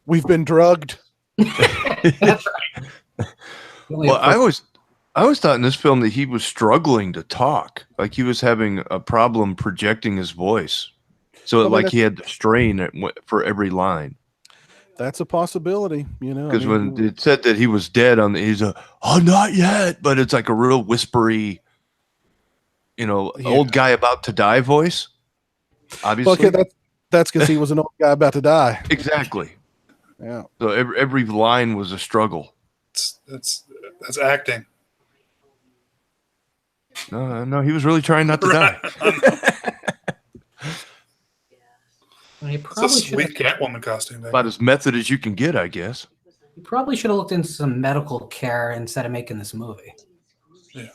we've been drugged. That's right. Well, I always thought in this film that he was struggling to talk, like he was having a problem projecting his voice, so Well, like he had to strain for every line. That's a possibility, Because when it said that he was dead, he's not yet, but it's like a real whispery, old guy about to die voice. Obviously, okay, that's because he was an old guy about to die. exactly. Yeah. So every line was a struggle. That's acting. No, he was really trying not to die. He It's a probably sweet should Catwoman costume. Back. About as method as you can get, I guess. he probably should have looked into some medical care instead of making this movie. Yeah.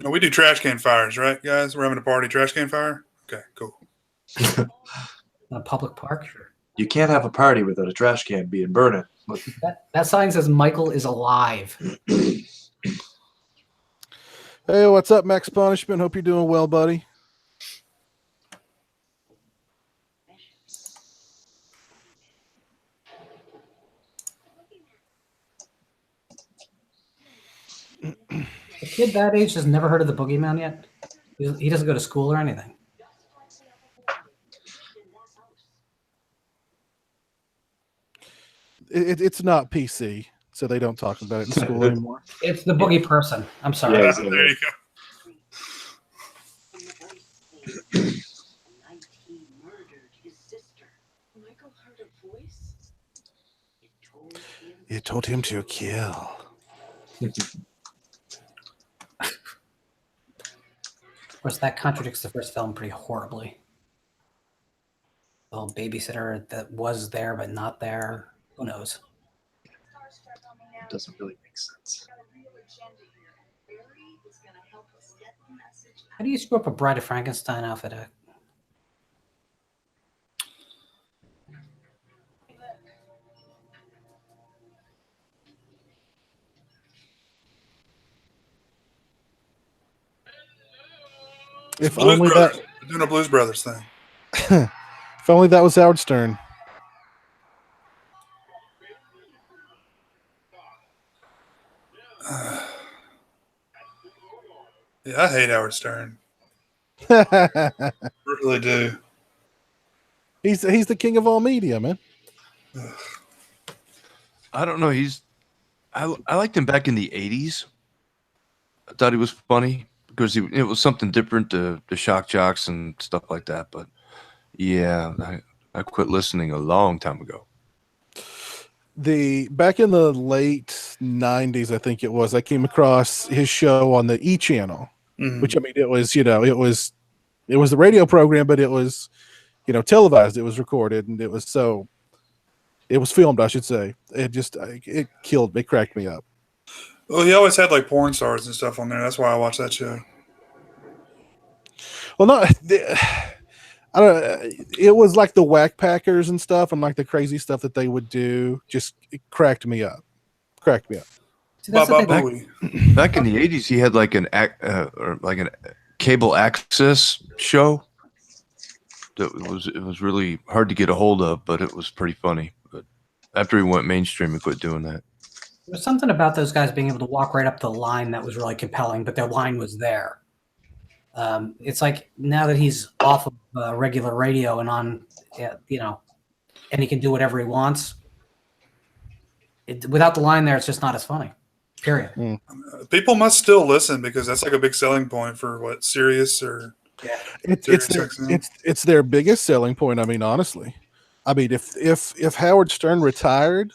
We do trash can fires, right, guys? We're having a party. Trash can fire? Okay, cool. In a public park. You can't have a party without a trash can being burning. That sign says Michael is alive. Hey, what's up, Max Punishment? Hope you're doing well, buddy. A kid that age has never heard of the boogeyman yet. He doesn't go to school or anything. it's not PC, so they don't talk about it in school anymore. It's the boogie person. I'm sorry. Yeah, There you go. Michael heard a voice. It told him to kill. Of course, that contradicts the first film pretty horribly. The little babysitter that was there but not there. Who knows? Doesn't really make sense. How do you screw up a Bride of Frankenstein outfit? If Blues only Brothers. They're doing a Blues Brothers thing. if only that was Howard Stern. Yeah, I hate Howard Stern. Really do. He's the king of all media, man. I don't know. I liked him back in the 80s. I thought he was funny because it was something different to the shock jocks and stuff like that. But yeah, I quit listening a long time ago. Back in the late 90s, I think it was, I came across his show on the E channel, which, I mean, it was the radio program, but it was, televised, it was recorded, and it was filmed, I should say. It killed me, cracked me up. Well, he always had like porn stars and stuff on there. That's why I watched that show. Well, I don't. It was like the Whack Packers and stuff, and like the crazy stuff that they would do. It cracked me up. See, that's the Baba thing. Booey. Back in the 80s, he had like an cable access show. It was really hard to get a hold of, but it was pretty funny. But after he went mainstream, he quit doing that. There's something about those guys being able to walk right up the line that was really compelling, but their line was there. It's like now that he's off of regular radio and on, and he can do whatever he wants. Without the line there, it's just not as funny. Period. People must still listen because that's like a big selling point for what Sirius or It's their biggest selling point. I mean, honestly, I mean, if Howard Stern retired,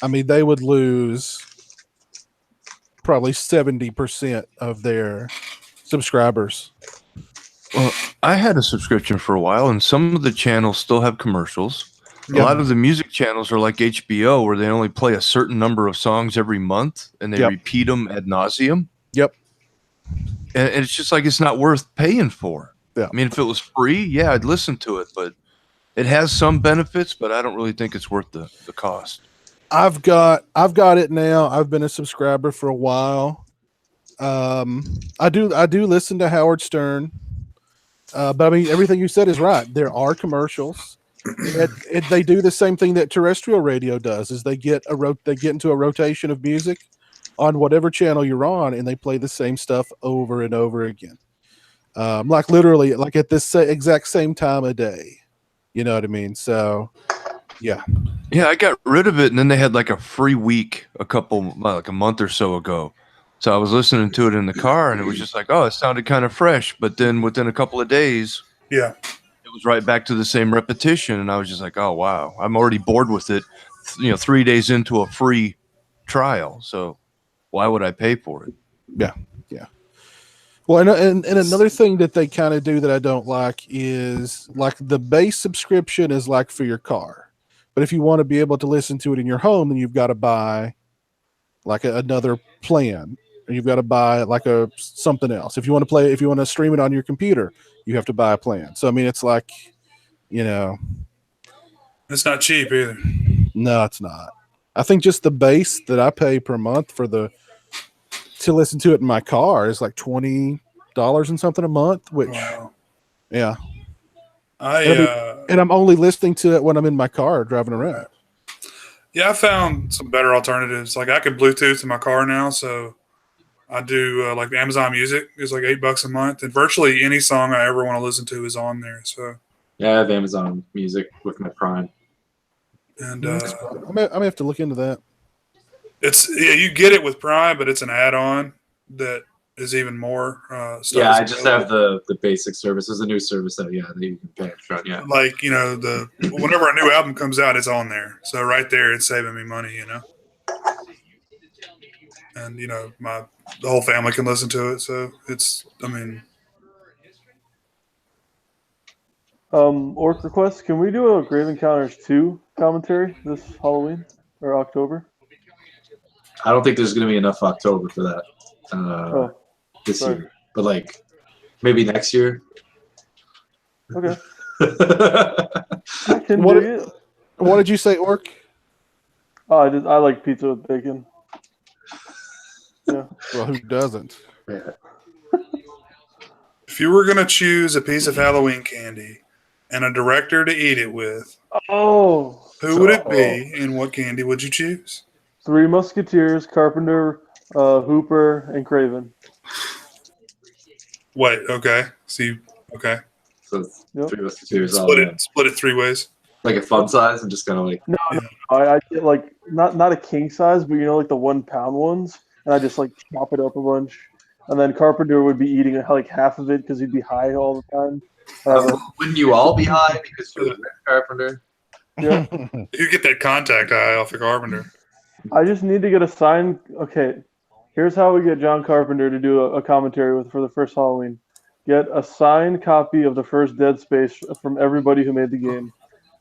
I mean, they would lose probably 70% of their subscribers. Well, I had a subscription for a while, and some of the channels still have commercials. A lot of the music channels are like HBO, where they only play a certain number of songs every month, and they repeat them ad nauseum. Yep. And it's just like it's not worth paying for. Yeah. I mean, if it was free, yeah, I'd listen to it, but it has some benefits, but I don't really think it's worth the cost. I've got it now. I've been a subscriber for a while. I do listen to Howard Stern, but I mean, everything you said is right. There are commercials. They do the same thing that terrestrial radio does. Is they get into a rotation of music on whatever channel you're on, and they play the same stuff over and over again. Like literally, like at this exact same time of day. You know what I mean? So, yeah. Yeah, I got rid of it, and then they had like a free week like a month or so ago. So I was listening to it in the car, and it was just like, oh, it sounded kind of fresh. But then within a couple of days, yeah, it was right back to the same repetition, and I was just like, oh, wow, I'm already bored with it, 3 days into a free trial. So why would I pay for it? Yeah. Well, and another thing that they kind of do that I don't like is like the base subscription is like for your car. But if you want to be able to listen to it in your home, then you've got to buy like another plan. Or you've got to buy like something else. If you want to stream it on your computer, you have to buy a plan. So, I mean, it's like, it's not cheap either. No, it's not. I think just the base that I pay per month to listen to it in my car is like $20 and something a month, which, yeah. And I'm only listening to it when I'm in my car driving around. Yeah, I found some better alternatives. Like I can Bluetooth in my car now, so I do like Amazon Music is like $8 a month, and virtually any song I ever want to listen to is on there. So yeah, I have Amazon Music with my Prime. And I may have to look into that. you get it with Prime, but it's an add-on that is even more stuff. Yeah, I just have the basic service. There's a new service that you can pay upfront. Yeah, like whenever a new album comes out, it's on there. So right there, it's saving me money. And the whole family can listen to it. So it's Orc request. Can we do a Grave Encounters 2 commentary this Halloween or October? I don't think there's going to be enough October for that this sorry. year, but like maybe next year. Okay. I can do it. What did you say, Orc? Oh, I like pizza with bacon. Yeah. Well, who doesn't? Yeah. If you were gonna choose a piece of Halloween candy and a director to eat it with, who would it be, and what candy would you choose? Three Musketeers, Carpenter, Hooper, and Craven. Wait, okay. See, okay. So Three Musketeers. Split it 3 ways. Like a fun size, and just kind of like. No, I get like not a king size, but like the 1 pound ones, and I just like chop it up a bunch. And then Carpenter would be eating like half of it because he'd be high all the time. Wouldn't you all be high because you're with Carpenter? Yeah. You get that contact eye off the Carpenter. I just need to get a sign. Okay, here's how we get John Carpenter to do a commentary for the first Halloween. Get a signed copy of the first Dead Space from everybody who made the game,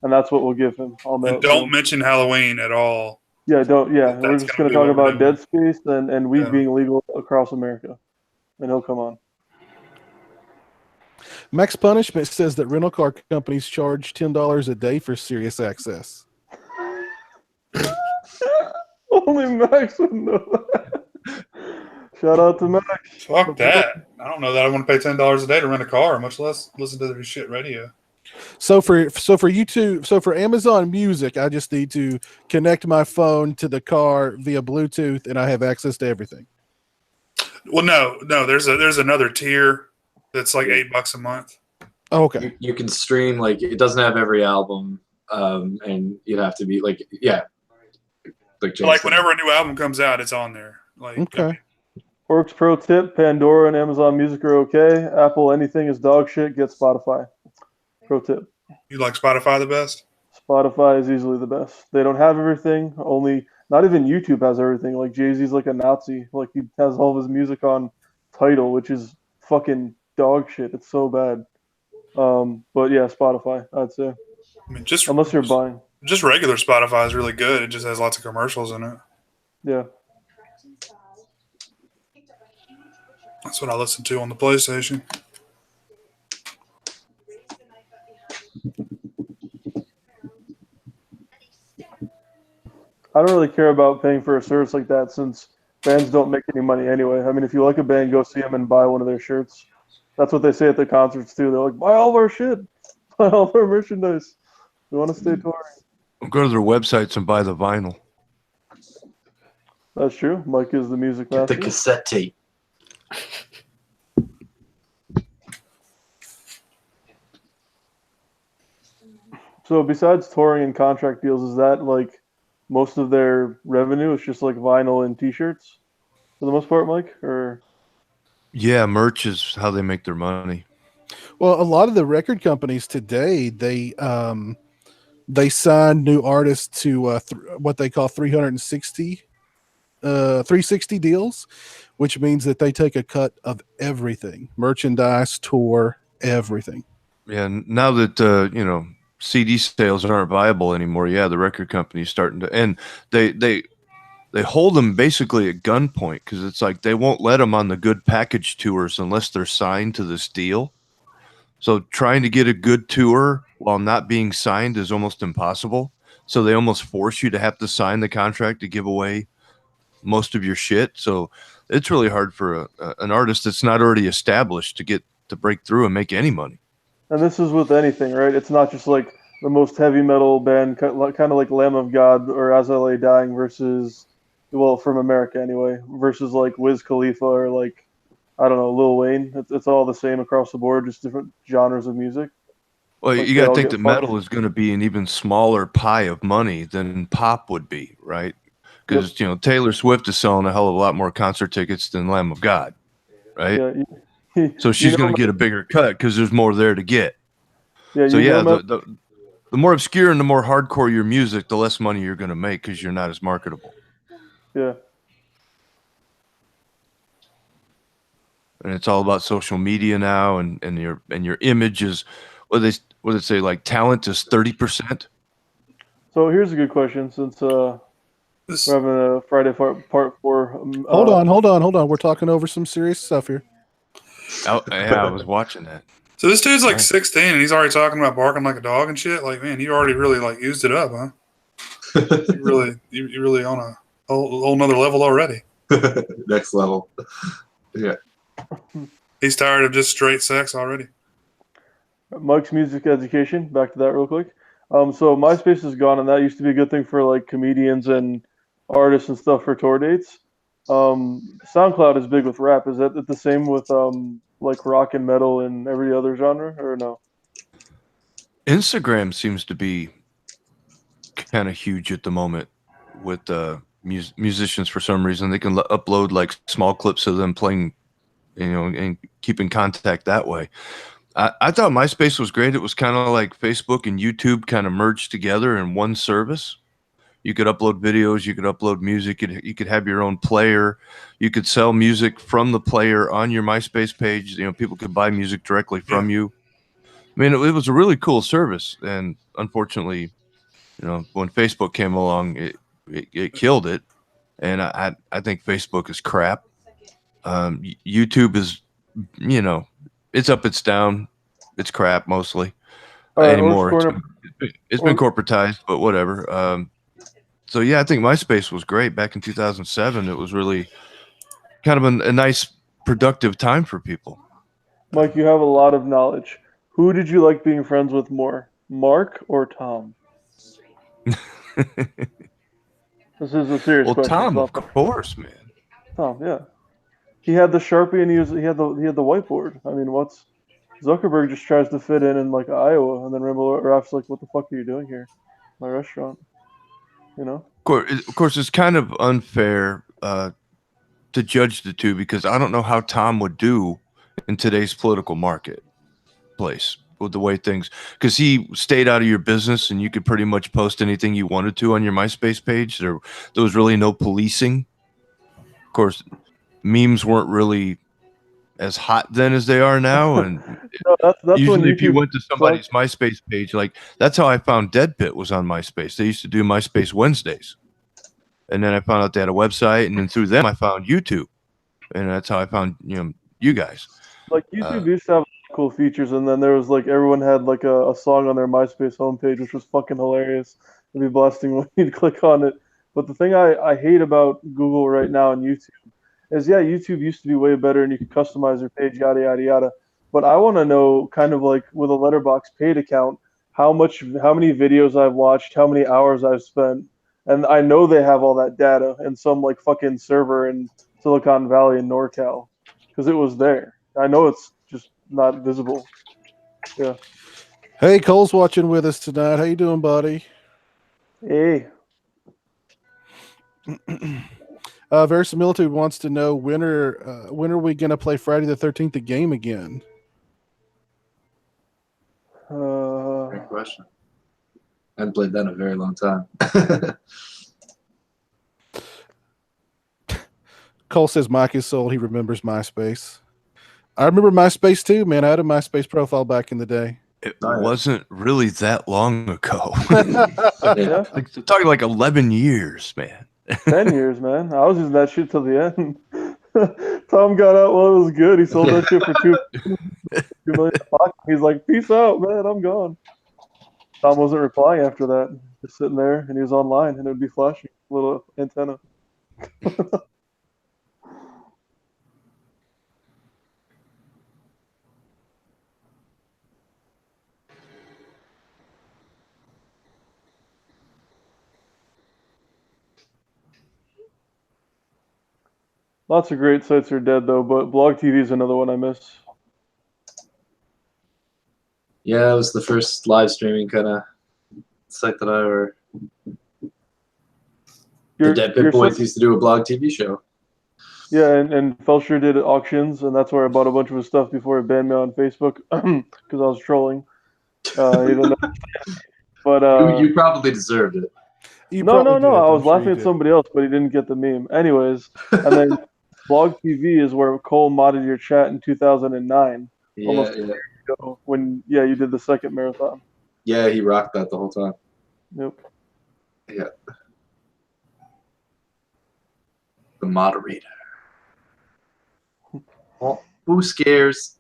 and that's what we'll give him. And don't mention Halloween at all. Yeah, don't. Yeah, we're just going to talk about Dead Space and weed being legal across America, and he'll come on. Max Punishment says that rental car companies charge $10 a day for Sirius access. Only Max would know that. Shout out to Max. Fuck that. I don't know that I want to pay $10 a day to rent a car, much less listen to their shit radio. So for YouTube, so for Amazon Music, I just need to connect my phone to the car via Bluetooth, and I have access to everything. Well, no, there's another tier that's like $8 a month. Oh, okay. You can stream, like, it doesn't have every album, and you'd have to be like, yeah. Like whenever a new album comes out, it's on there. Like, okay. Orcs pro tip: Pandora and Amazon Music are okay. Apple, anything is dog shit. Get Spotify. Pro tip. You like Spotify the best? Spotify is easily the best. They don't have everything. Not even YouTube has everything. Like Jay-Z's like a Nazi. Like he has all of his music on Tidal, which is fucking dog shit. It's so bad. But yeah, Spotify, I'd say. I mean, unless you're buying. Just regular Spotify is really good. It just has lots of commercials in it. Yeah. That's what I listen to on the PlayStation. I don't really care about paying for a service like that since bands don't make any money anyway. I mean, if you like a band, go see them and buy one of their shirts. That's what they say at the concerts too. They're like, buy all of our shit, buy all of our merchandise. We want to stay touring. Go to their websites and buy the vinyl. That's true. Mike is the music master. The cassette tape. So besides touring and contract deals, is that like most of their revenue? It's just like vinyl and T-shirts for the most part, Mike? Or yeah, merch is how they make their money. Well, a lot of the record companies today, they sign new artists to what they call 360 deals, which means that they take a cut of everything: merchandise, tour, everything. Yeah, now that CD sales aren't viable anymore. Yeah, the record company's starting to, and they hold them basically at gunpoint because it's like they won't let them on the good package tours unless they're signed to this deal. So trying to get a good tour while not being signed is almost impossible. So they almost force you to have to sign the contract to give away most of your shit. So it's really hard for an artist that's not already established to break through and make any money. And this is with anything, right? It's not just like the most heavy metal band, kind of like Lamb of God or As I Lay Dying versus, well, from America anyway, versus like Wiz Khalifa or like, I don't know, Lil Wayne. It's all the same across the board, just different genres of music. Well, Like you they got to all think get that fucked. metal is going to be an even smaller pie of money than pop would be, right? Because Taylor Swift is selling a hell of a lot more concert tickets than Lamb of God, right? Yeah, So she's going to get a bigger cut because there's more there to get. yeah, So you know, the more obscure and the more hardcore your music, the less money you're going to make because you're not as marketable. yeah. And it's all about social media now, and your image is what they say, like talent is 30%. So here's a good question since we're having a Friday part 4. Hold on. We're talking over some serious stuff here. Oh, yeah, I was watching that. So this dude's like Right. 16 and he's already talking about barking like a dog and shit. Like, man, you already really like used it up, huh? You really on a whole nother level already. Next level. Yeah. He's tired of just straight sex already. Mike's music education. Back to that real quick. So MySpace is gone, and that used to be a good thing for like comedians and artists and stuff for tour dates. SoundCloud is big with rap. Is that the same with like rock and metal and every other genre, or no? Instagram seems to be kind of huge at the moment with musicians. For some reason, they can upload like small clips of them playing, and keep in contact that way. I thought MySpace was great. It was kind of like Facebook and YouTube kind of merged together in one service. You could upload videos, you could upload music, you could have your own player, you could sell music from the player on your MySpace page. People could buy music directly from you. I mean, it was a really cool service, and unfortunately, when Facebook came along, it killed it. And I think Facebook is crap. YouTube is, it's up, it's down, it's crap mostly All right, Orcs anymore. Corner. It's been corporatized, but whatever. So yeah, I think MySpace was great back in 2007. It was really kind of a nice, productive time for people. Mike, you have a lot of knowledge. Who did you like being friends with more, Mark or Tom? This is a serious Well, question. Tom, of course, man. Tom, yeah. He had the Sharpie and he had the whiteboard. I mean, what's Zuckerberg just tries to fit in like Iowa, and then Rainbow Raf's like, "What the fuck are you doing here, my restaurant?" You know. Of course, it's kind of unfair to judge the two because I don't know how Tom would do in today's political marketplace with the way things, because he stayed out of your business and you could pretty much post anything you wanted to on your MySpace page. There was really no policing. Of course, memes weren't really as hot then as they are now, and No, that's when usually if you YouTube went to somebody's MySpace page, like that's how I found Dead Pit was on MySpace. They used to do MySpace Wednesdays, and then I found out they had a website, and then through them I found YouTube, and that's how I found you guys. Like YouTube used to have cool features, and then there was like everyone had like a song on their MySpace homepage, which was fucking hilarious. It'd be blasting when you'd click on it. But the thing I hate about Google right now and YouTube is, yeah, YouTube used to be way better and you could customize your page, yada yada yada. But I want to know, kind of like with a Letterbox paid account, how many videos I've watched, how many hours I've spent, and I know they have all that data in some like fucking server in Silicon Valley in NorCal, because it was there. I know it's just not visible. Yeah. Hey, Cole's watching with us tonight. How you doing, buddy? Hey. Verisimilitude wants to know when are we gonna play Friday the 13th the game again? Great question. I haven't played that in a very long time. Cole says Mike is sold. He remembers MySpace. I remember MySpace too, man. I had a MySpace profile back in the day. It wasn't really that long ago. Yeah. Talking like 11 years, man. 10 years, man. I was using that shit till the end. Tom got out while it was good. He sold that shit for $2 million. He's like, peace out, man. I'm gone. Tom wasn't replying after that. Just sitting there, and he was online, and it would be flashing little antenna. Lots of great sites are dead, though, but Blog TV is another one I miss. Yeah, it was the first live streaming kind of site that I ever. The Dead Pit Boys used to do a blog TV show. Yeah, and Felcher did auctions, and that's where I bought a bunch of his stuff before he banned me on Facebook because I was trolling. Even though, but You probably deserved it. You no, probably no, no. did. I I'm was sure laughing you at did. somebody else, but he didn't get the meme. Anyways, and then Blog TV is where Cole modded your chat in 2009, almost 2 Yeah, years ago. When you did the second marathon. yeah. He rocked that the whole time. Yep. Yeah. The moderator. Oh, who scares?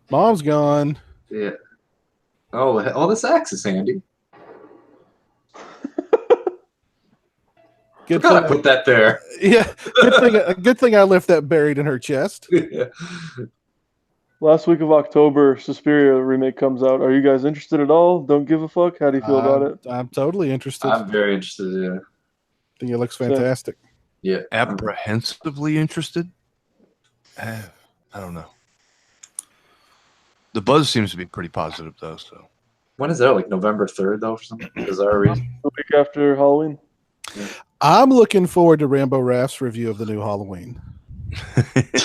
Mom's gone. Yeah. Oh, this axe is handy. Good Forgot I thing. put that there. Yeah. Good thing I left that buried in her chest. Yeah. Last week of October, Suspiria remake comes out. Are you guys interested at all? Don't give a fuck. How do you feel about it? I'm totally interested. I'm very interested. Yeah. I think it looks fantastic. Yeah. Apprehensively interested? I don't know. The buzz seems to be pretty positive, though. So When is that? Like November 3rd, though, for some bizarre reason. The week after Halloween. I'm looking forward to Rambo Raff's review of the new Halloween. it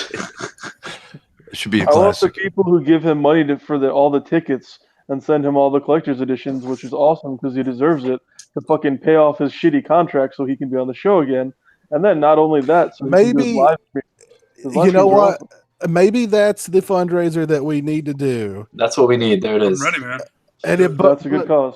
should be a I want the classic. people who give him money for all the tickets and send him all the collector's editions, which is awesome because he deserves it, to fucking pay off his shitty contract so he can be on the show again. And then not only that, so he can do his Maybe live stream. His live you know streams are what? awesome. Maybe that's the fundraiser that we need to do. That's what we need. There it I'm is. ready, man. And That's a good cause.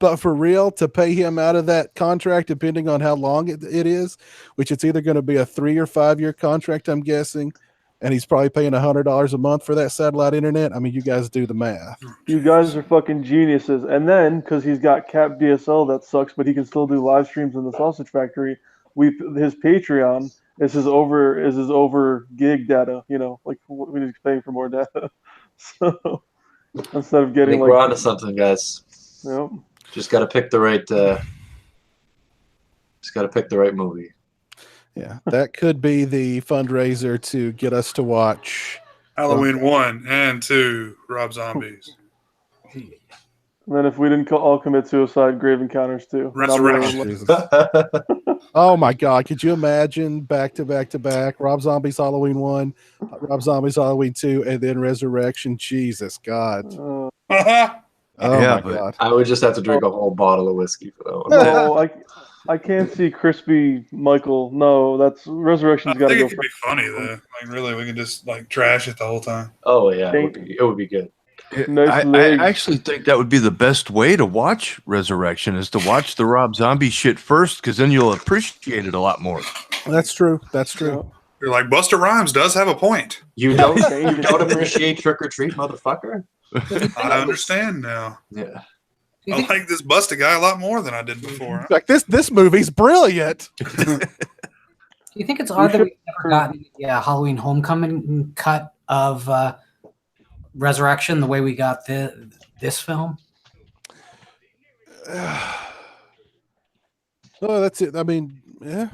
But for real, to pay him out of that contract, depending on how long it is, which it's either going to be a 3 or 5 year contract, I'm guessing, and he's probably paying $100 a month for that satellite internet. I mean, you guys do the math. You guys are fucking geniuses. And then, because he's got capped DSL, that sucks, but he can still do live streams in the Sausage Factory. His Patreon is his over gig data. Like we need to pay for more data. So instead of I getting think we're onto something, guys. Yep. Just got to pick the right. Just got to pick the right movie. Yeah, that could be the fundraiser to get us to watch Halloween 1 and 2, Rob Zombies. And then if we didn't all commit suicide, Grave Encounters too. Resurrection. Oh my God! Could you imagine back to back Rob Zombie's Halloween 1, Rob Zombie's Halloween 2, and then Resurrection? Jesus God! Oh Yeah, my but- God! I would just have to drink a whole bottle of whiskey for that one. Oh, I can't see Crispy Michael. No, that's I Resurrection's got to think go it could be funny, though. Like, really, we can just, trash it the whole time. Oh, yeah. It would be good. Nice I legs. actually think that would be the best way to watch Resurrection is to watch the Rob Zombie shit first, because then you'll appreciate it a lot more. That's true. That's true. You're like, Buster Rhymes does have a point. You don't appreciate Trick or Treat, motherfucker? I understand now. Yeah. You I think, like this Buster guy a lot more than I did before. Like this movie's brilliant. you think it's odd that we've never gotten the Halloween Homecoming cut of Resurrection the way we got this film? Oh, that's it. I mean, yeah.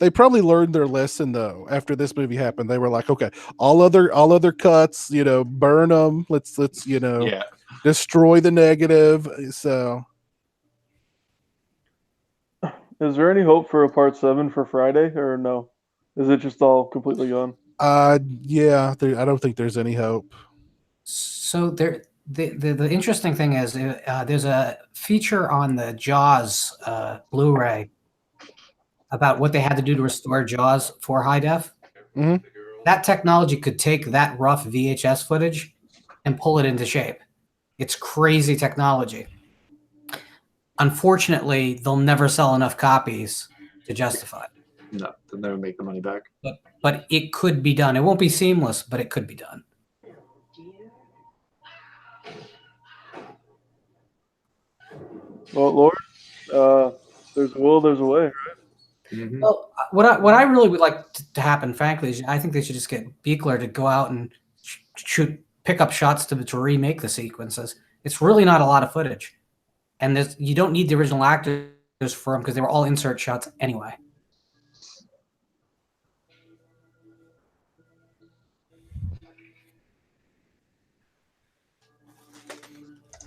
They probably learned their lesson though. After this movie happened, they were like, okay, all other cuts, burn them. Let's Yeah. destroy the negative. So, Is there any hope for a part 7 for Friday, or no? Is it just all completely gone? yeah, I don't think there's any hope. So the interesting thing is there's a feature on the Jaws Blu-ray about what they had to do to restore Jaws for high def. Mhm. That technology could take that rough VHS footage and pull it into shape. It's crazy technology. Unfortunately, they'll never sell enough copies to justify it. No, they'll never make the money back. But it could be done. It won't be seamless, but it could be done. Well, Lord, there's a will, there's a way, right? Mm-hmm. Well, what I really would like to happen, frankly, is I think they should just get Beekler to go out and pick up shots to remake the sequences. It's really not a lot of footage, and you don't need the original actors for them because they were all insert shots anyway.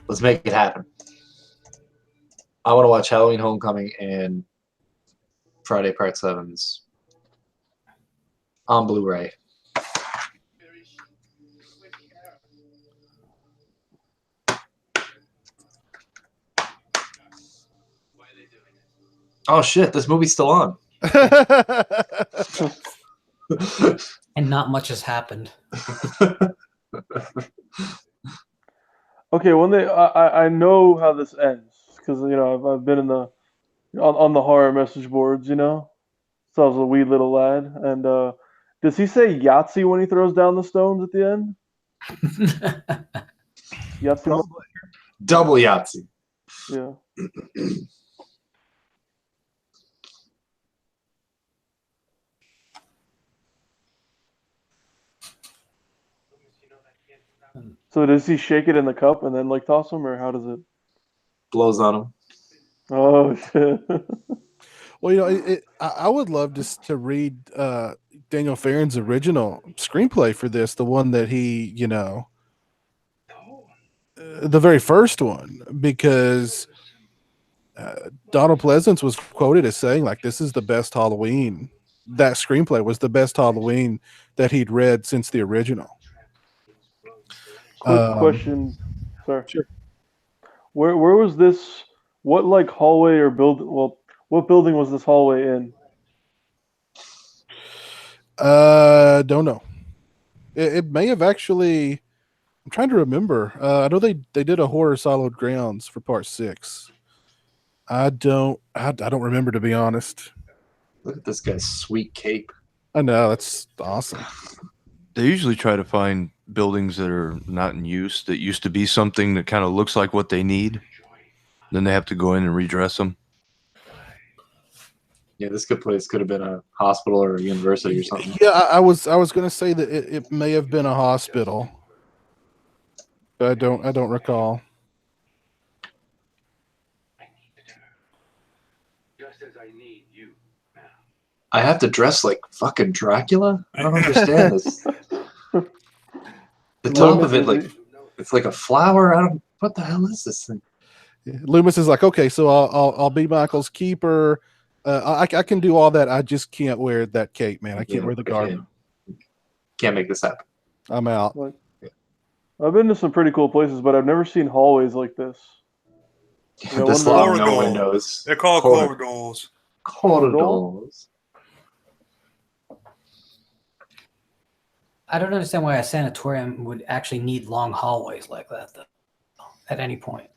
Let's make it happen. I want to watch Halloween Homecoming and Friday Part 7s on Blu-ray. Oh shit, this movie's still on. And not much has happened. Okay, I know how this ends because I've been in on the horror message boards, So I was a wee little lad, and does he say Yahtzee when he throws down the stones at the end? Yahtzee, Double Yahtzee. yeah. So does he shake it in the cup and then like toss them, or how does it? Blows on him. Oh shit! Well, I would love to read Daniel Farron's original screenplay for this, the one that he, the very first one, because Donald Pleasence was quoted as saying, like, this is the best Halloween. That screenplay was the best Halloween that he'd read since the original. Quick question, sir. Sure. Where was this? What like hallway or building? Well, what building was this hallway in? Don't know. It may have actually. I'm trying to remember. I know they did a horror Solid Grounds for Part 6. I don't remember, to be honest. Look at this guy's sweet cape. I know, that's awesome. They usually try to find buildings that are not in use, that used to be something that kind of looks like what they need. Then they have to go in and redress them. Yeah, this place could have been a hospital or a university or something. Yeah, I was going to say that it may have been a hospital. But I don't recall. I have to dress like fucking Dracula? I don't understand this. The top of it, like, it's like a flower. What the hell is this thing? Yeah. Loomis is like, okay, so I'll be Michael's keeper. I can do all that. I just can't wear that cape, man. I can't wear the garb. Can't make this happen. I'm out. Like, I've been to some pretty cool places, but I've never seen hallways like this. This long, no windows. They're called corridors. Corridors. I don't understand why a sanatorium would actually need long hallways like that, though, at any point.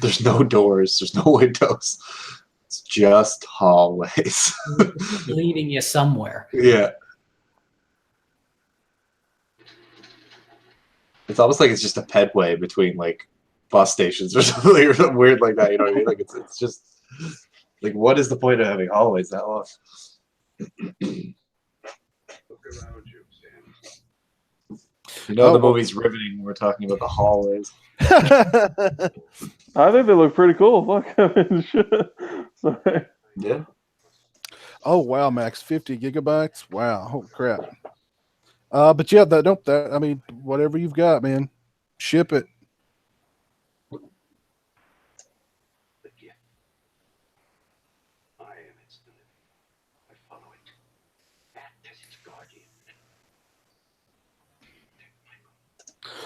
There's no doors. There's no windows. It's just hallways. Leading you somewhere. Yeah. It's almost like it's just a pedway between like bus stations or something weird like that. You know what I mean? Like it's just like, what is the point of having hallways that long? You know, the movie's riveting when we're talking about the hallways. I think they look pretty cool. Fuck, I mean, shit. Sorry. Yeah. Oh wow, Max, 50 gigabytes. Wow, holy crap. But yeah, I mean, whatever you've got, man, ship it.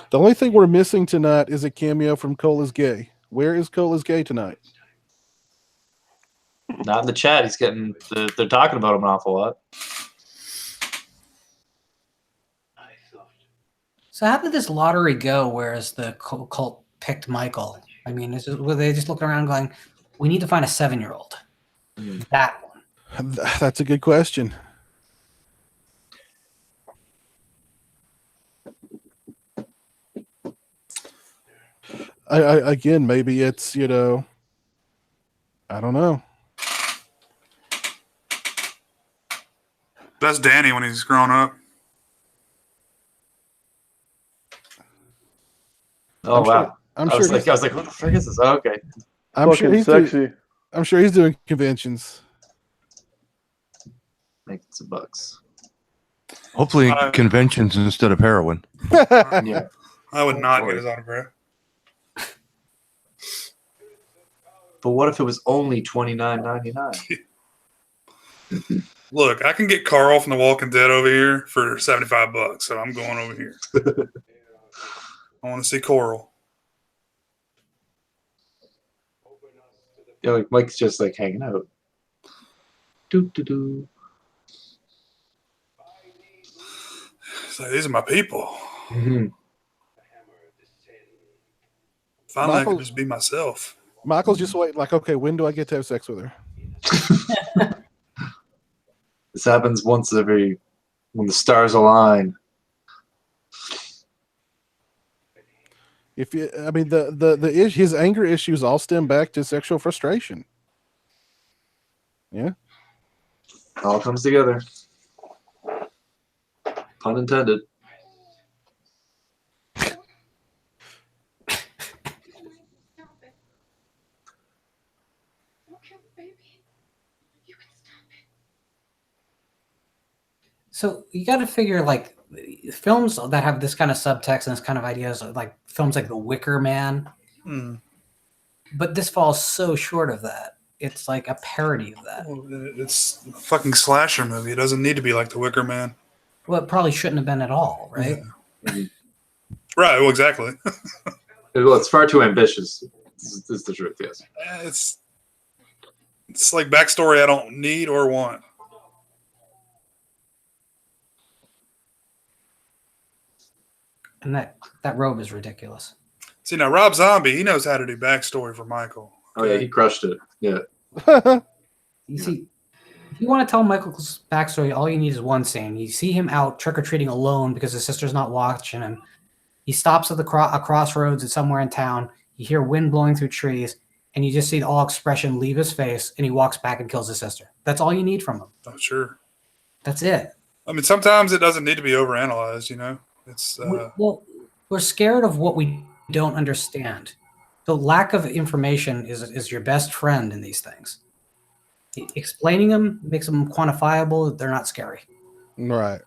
The only thing we're missing tonight is a cameo from Cola's Gay. Where is Cola's Gay tonight? Not in the chat. He's getting. They're talking about him an awful lot. So how did this lottery go? Whereas the cult picked Michael. I mean, were they just looking around going, "We need to find a 7-year-old." That one. That's a good question. Again, maybe it's, I don't know. That's Danny when he's grown up. Oh, wow. I'm I was sure. like, what the frick is this? Oh, okay. I'm sure Fucking he's doing, sexy. I'm sure he's doing conventions. Making some bucks. Hopefully, conventions instead of heroin. Yeah. I would not boy. get his autograph. But what if it was only $29.99? Look, I can get Carl from The Walking Dead over here for $75, so I'm going over here. I want to see Coral. Yeah, like Mike's just like hanging out. Doo doo doo. So these are my people. Mm-hmm. Finally, I can Michael- just be myself. Michael's just waiting, like, okay, when do I get to have sex with her? This happens once when the stars align. If you, I mean, his anger issues all stem back to sexual frustration. Yeah. All comes together. Pun intended. Stop it. Okay, baby. You can stop it. So you got to figure like films that have this kind of subtext and this kind of ideas, like films like The Wicker Man, Hmm. but this falls so short of that. It's like a parody of that. Well, it's a fucking slasher movie. It doesn't need to be like The Wicker Man. Well, it probably shouldn't have been at all, right? Yeah. Right. Well, exactly. Well, it's far too ambitious. This is the truth, yes. It's like backstory I don't need or want. And that robe is ridiculous. See, now Rob Zombie, he knows how to do backstory for Michael. Oh yeah, he crushed it. Yeah. You see, if you want to tell Michael's backstory, all you need is one scene. You see him out trick-or-treating alone because his sister's not watching him. He stops at a crossroads at somewhere in town. You hear wind blowing through trees, and you just see all expression leave his face, and he walks back and kills his sister. That's all you need from him. Oh, sure. That's it. I mean, sometimes it doesn't need to be overanalyzed, you know? It's Well, we're scared of what we don't understand. So lack of information is your best friend in these things. Explaining them makes them quantifiable. They're not scary. Right.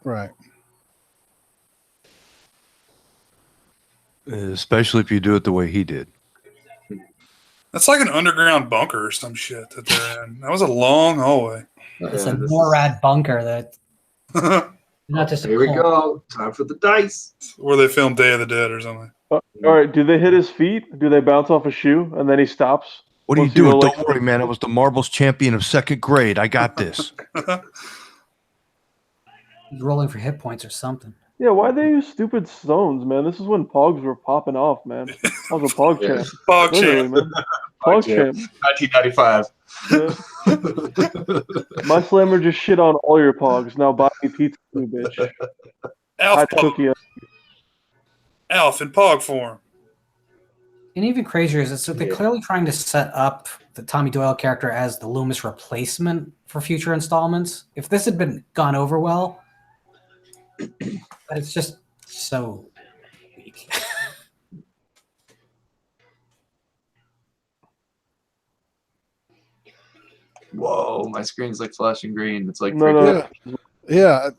Especially if you do it the way he did. that's like an underground bunker or some shit that they're in. That was a long hallway. It's Yeah, a this NORAD bunker that not just a Here we cult. go. Time for the dice. Where they filmed Day of the Dead or something. All right, do they hit his feet? Do they bounce off a shoe and then he stops? What are you Once you doing? go, Don't worry, man. I was the marbles champion of second grade. I got this. He's rolling for hit points or something. Yeah, why they use stupid stones, man? This is when Pogs were popping off, man. I was a Pog Yeah. champ. Bog Literally, champ. man. Pog champ. 1995. Yeah. My slammer just shit on all your Pogs. Now buy me pizza too, bitch. Alf Hot Pog. cookie. Alf in Pog form. And even crazier is that so they're Yeah. clearly trying to set up the Tommy Doyle character as the Loomis replacement for future installments. If this had been gone over well, but it's just so weak. Whoa, my screen's like flashing green. It's like No, freaking no. Yeah.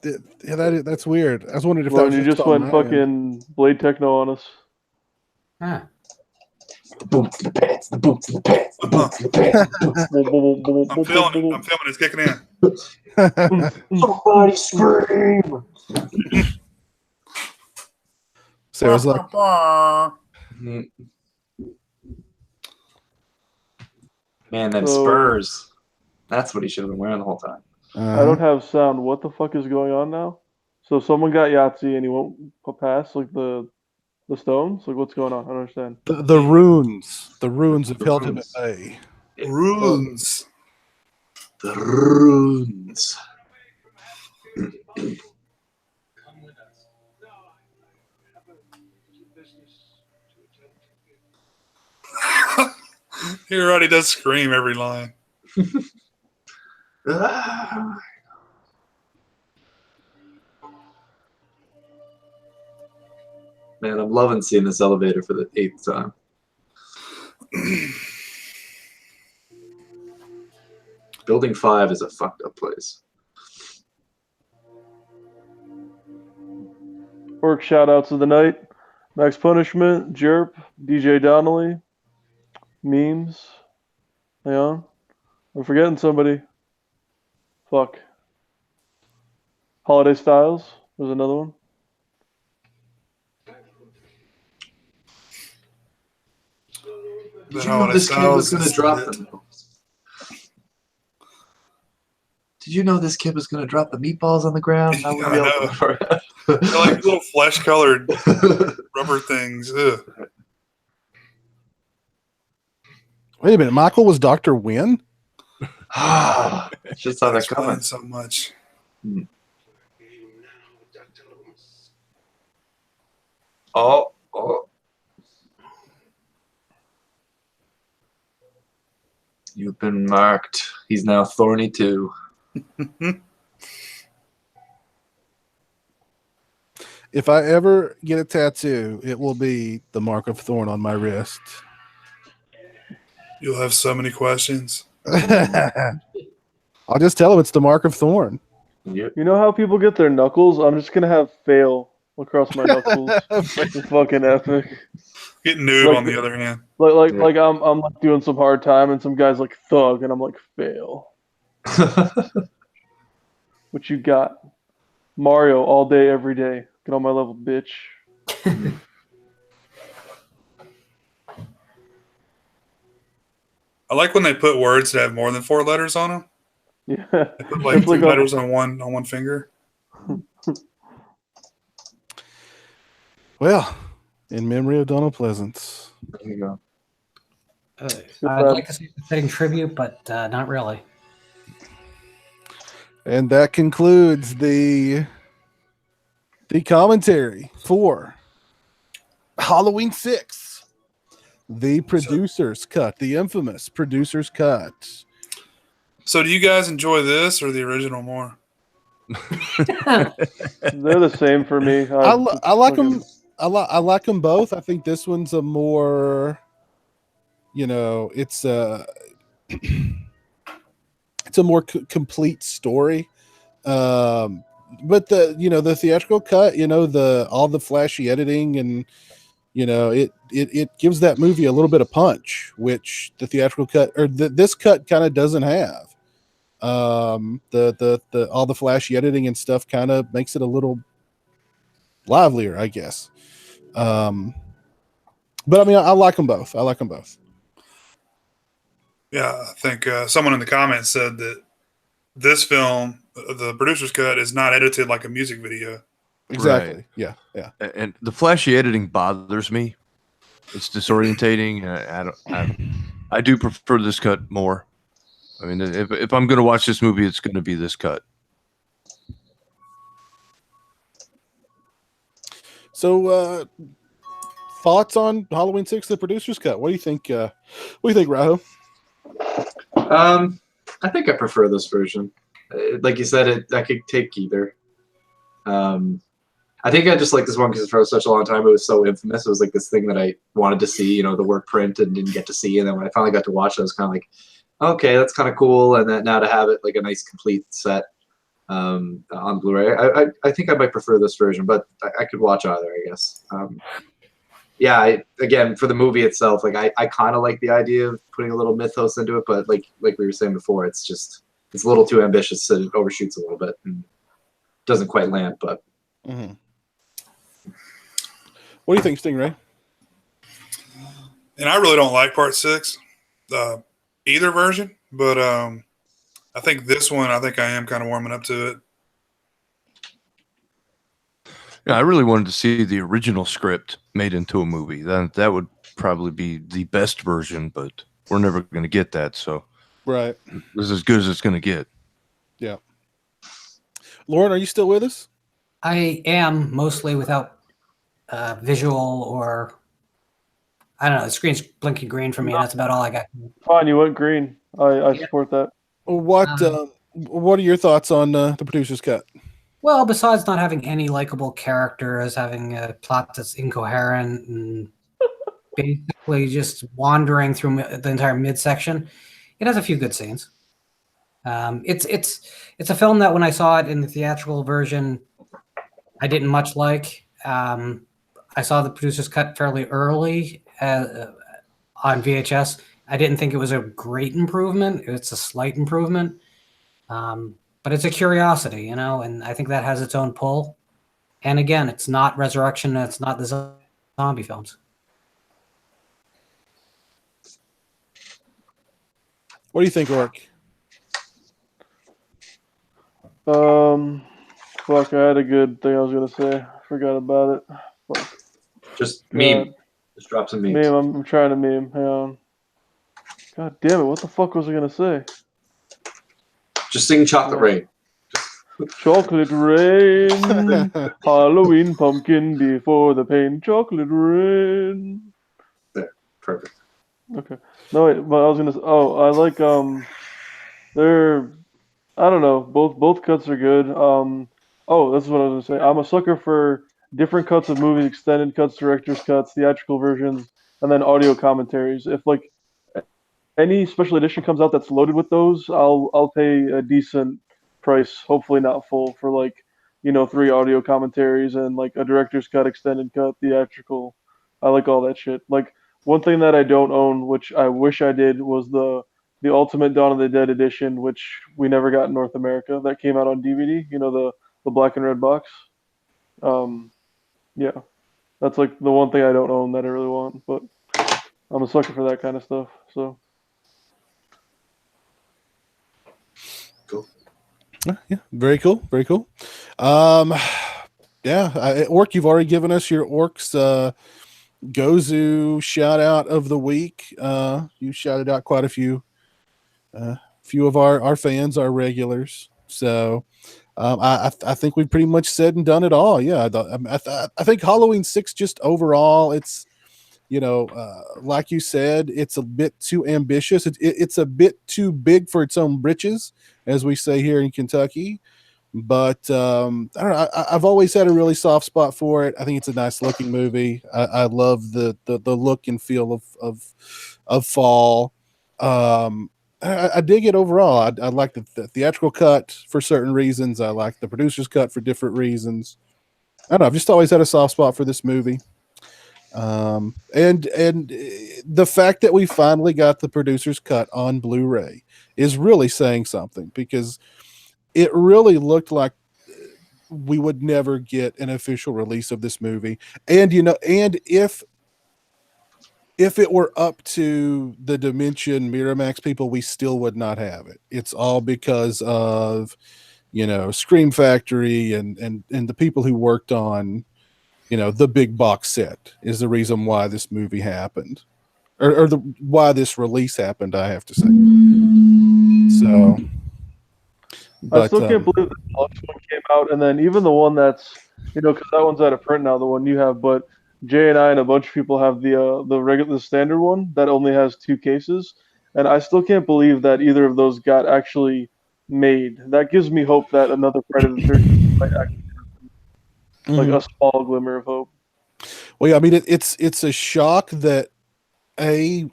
That's weird. I was wondering if that Well, was you just on went my end. fucking Blade Techno on us. Huh. the boots, the pants, the boots, the pants, the boots, the pants. I'm feeling it. I'm feeling it. It's kicking in. Somebody scream! Sarah's like, Man, them So- Spurs. That's what he should have been wearing the whole time. I don't have sound. What the fuck is going on now? So someone got Yahtzee and he won't pass like the stones. Like what's going on? I don't understand. the runes. The runes have The held him at runes. bay. Runes. The runes. He already does scream every line. Ah. Man, I'm loving seeing this elevator for the 8th time. Building 5 is a fucked up place. Work shout outs of the night. Max Punishment, Jerp, DJ Donnelly, Memes. Hang on. I'm forgetting somebody. Fuck. Holiday Styles. There's another one. Did you know this kid was going to drop them? Did you know this kid was going to drop the meatballs on the ground? I know. They're like little flesh-colored rubber things. Ugh. Wait a minute, Michael was Dr. Wynn? Just saw that Explains coming. so much. Oh. You've been marked. He's now thorny too. If I ever get a tattoo, it will be the mark of thorn on my wrist. You'll have so many questions. I'll just tell him it's the mark of thorn. Yep. You know how people get their knuckles? I'm just gonna have fail across my knuckles. It's fucking epic. Get noob Like- on the other hand. Like I'm like doing some hard time and some guy's like thug and I'm like fail. What you got? Mario all day every day. Get on my level, bitch. I like when they put words that have more than 4 letters on them. Yeah. They put like It's 2 like letters on one finger. Well, in memory of Donald Pleasence. There you go. I'd like to say fitting tribute, but not really. And that concludes the commentary for Halloween 6. The producer's cut, the infamous producer's cut. So do you guys enjoy this or the original more? They're the same for me. I like them. I like them both. I think this one's a more, it's a more complete story. But the theatrical cut, all the flashy editing and it gives that movie a little bit of punch, which the theatrical cut or this cut kind of doesn't have. The all the flashy editing and stuff kind of makes it a little livelier, I guess. But I mean, I like them both. Yeah, I think someone in the comments said that this film, the producer's cut, is not edited like a music video. Exactly. Right. Yeah. And the flashy editing bothers me. It's disorientating. I do prefer this cut more. I mean, if I'm going to watch this movie, it's going to be this cut. So, thoughts on Halloween 6, the producer's cut? What do you think? Raho? I think I prefer this version. Like you said, I could take either. I think I just like this one because for such a long time it was so infamous. It was like this thing that I wanted to see, the work print and didn't get to see. And then when I finally got to watch it, I was kind of like, okay, that's kind of cool. And then now to have it like a nice complete set on Blu-ray, I think I might prefer this version, but I could watch either, I guess. Again, for the movie itself, like I kind of like the idea of putting a little mythos into it, but like we were saying before, it's a little too ambitious, so it overshoots a little bit and doesn't quite land. But what do you think, Stingray? And I really don't like part 6, either version, but I think this one, I am kind of warming up to it. Yeah, I really wanted to see the original script made into a movie. That would probably be the best version, but we're never going to get that. So, right, this is as good as it's going to get. Yeah. Lauren, are you still with us? I am, mostly without visual or I don't know. The screen's blinking green for me, and that's about all I got. Fine, you went green. I support that. What are your thoughts on the producer's cut? Well, besides not having any likable characters, having a plot that's incoherent, and basically just wandering through the entire midsection, it has a few good scenes. It's a film that when I saw it in the theatrical version, I didn't much like. I saw the producer's cut fairly early on VHS. I didn't think it was a great improvement. It's a slight improvement, but it's a curiosity, and I think that has its own pull. And again, it's not Resurrection. It's not the zombie films. What do you think, Orc? Fuck, I had a good thing I was gonna say. Forgot about it. Fuck. Just God. meme. Just drop some memes. Meme, I'm trying to meme. Hang on. God damn it, what the fuck was I gonna say? Just sing Chocolate Rain. Chocolate rain, Halloween pumpkin before the pain. Chocolate rain. There. Perfect. Okay. No wait, but I was gonna. I like they're. I don't know. Both cuts are good. That's what I was gonna say. I'm a sucker for different cuts of movies, extended cuts, director's cuts, theatrical versions, and then audio commentaries. If like any special edition comes out that's loaded with those, I'll pay a decent price, hopefully not full, for like 3 audio commentaries and like a director's cut, extended cut, theatrical. I like all that shit. Like one thing that I don't own, which I wish I did, was the Ultimate Dawn of the Dead edition, which we never got in North America. That came out on DVD. The black and red box. Yeah, that's like the one thing I don't own that I really want, but I'm a sucker for that kind of stuff. So. Yeah, very cool, very cool. Orc, you've already given us your Orcs Gozu shout out of the week. You shouted out quite a few of our fans, our regulars. So I think we've pretty much said and done it all. Yeah, I think Halloween 6 just overall, it's like you said, it's a bit too ambitious. It's a bit too big for its own britches, as we say here in Kentucky. But I don't know. I've always had a really soft spot for it. I think it's a nice looking movie. I love the look and feel of fall. I dig it overall. I like the theatrical cut for certain reasons. I like the producer's cut for different reasons. I don't know. I've just always had a soft spot for this movie. And the fact that we finally got the producer's cut on Blu-ray is really saying something, because it really looked like we would never get an official release of this movie. And if it were up to the Dimension Miramax people, we still would not have it. It's all because of Scream Factory and the people who worked on the big box set is the reason why this movie happened, or why this release happened, I have to say. So, I still can't believe the deluxe one came out, and then even the one that's, because that one's out of print now, the one you have. But Jay and I and a bunch of people have the standard one that only has 2 cases, and I still can't believe that either of those got actually made. That gives me hope that another Friday the 13th might actually happen. Like a small glimmer of hope. Well, yeah, I mean, it's a shock that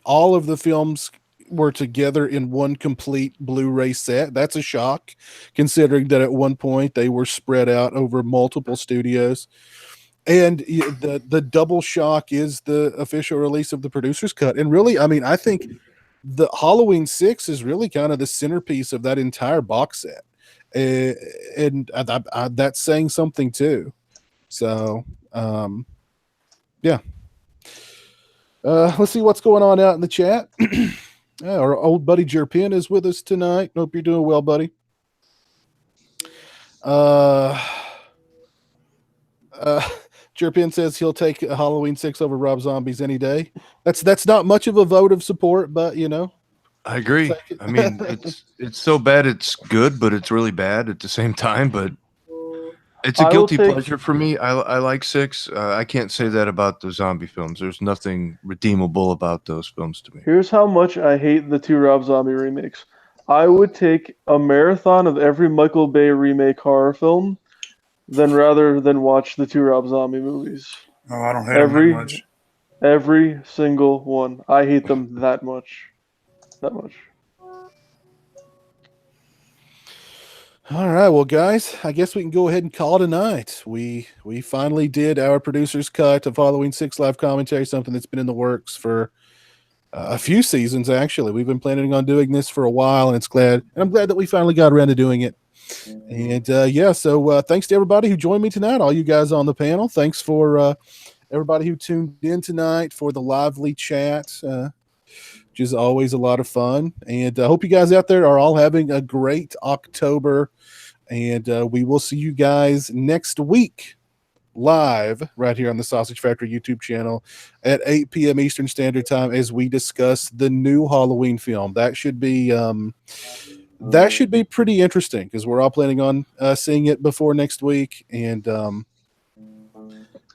all of the films were together in one complete Blu-ray set. That's a shock, considering that at one point they were spread out over multiple studios. And the double shock is the official release of the producer's cut. And really, I mean, I think the Halloween 6 is really kind of the centerpiece of that entire box set. And that's saying something too. So, yeah. Let's see what's going on out in the chat. Our old buddy Jerpin is with us tonight. Hope you're doing well, buddy. Jerpin says he'll take Halloween 6 over Rob Zombies any day. That's not much of a vote of support, but I agree. I mean, it's so bad it's good, but it's really bad at the same time. But it's a guilty pleasure for me. I like 6. I can't say that about the zombie films. There's nothing redeemable about those films to me. Here's how much I hate the 2 Rob Zombie remakes. I would take a marathon of every Michael Bay remake horror film rather than watch the 2 Rob Zombie movies. Oh, I don't hate them that much. Every single one. I hate them that much. That much. All right, well, guys, I guess we can go ahead and call it a night. We finally did our producer's cut of Halloween 6 live commentary, something that's been in the works for a few seasons. Actually, we've been planning on doing this for a while, and I'm glad that we finally got around to doing it. And so thanks to everybody who joined me tonight, all you guys on the panel. Thanks for everybody who tuned in tonight for the lively chat. Which is always a lot of fun. And I hope you guys out there are all having a great October. And we will see you guys next week live right here on the Sausage Factory YouTube channel at 8 p.m. Eastern Standard Time as we discuss the new Halloween film. That should be pretty interesting because we're all planning on seeing it before next week. And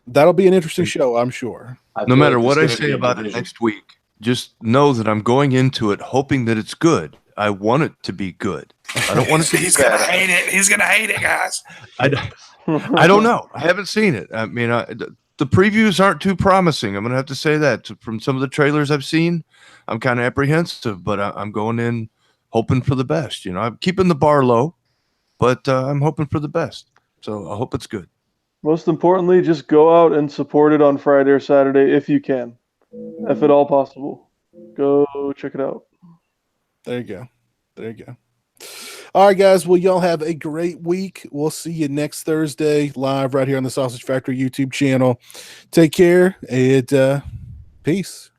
that'll be an interesting show, I'm sure. No matter what I say about it next week, just know that I'm going into it hoping that it's good. I want it to be good. I don't want it to be He's bad. gonna hate it. He's gonna hate it, guys. I don't know. I haven't seen it. I mean, the previews aren't too promising. I'm going to have to say that from some of the trailers I've seen. I'm kind of apprehensive, but I'm going in hoping for the best. You know, I'm keeping the bar low, but I'm hoping for the best. So I hope it's good. Most importantly, just go out and support it on Friday or Saturday if you can, if at all possible. Go check it out. There you go. There you go. All right, guys. Well, y'all have a great week. We'll see you next Thursday live right here on the Sausage Factory YouTube channel. Take care and peace.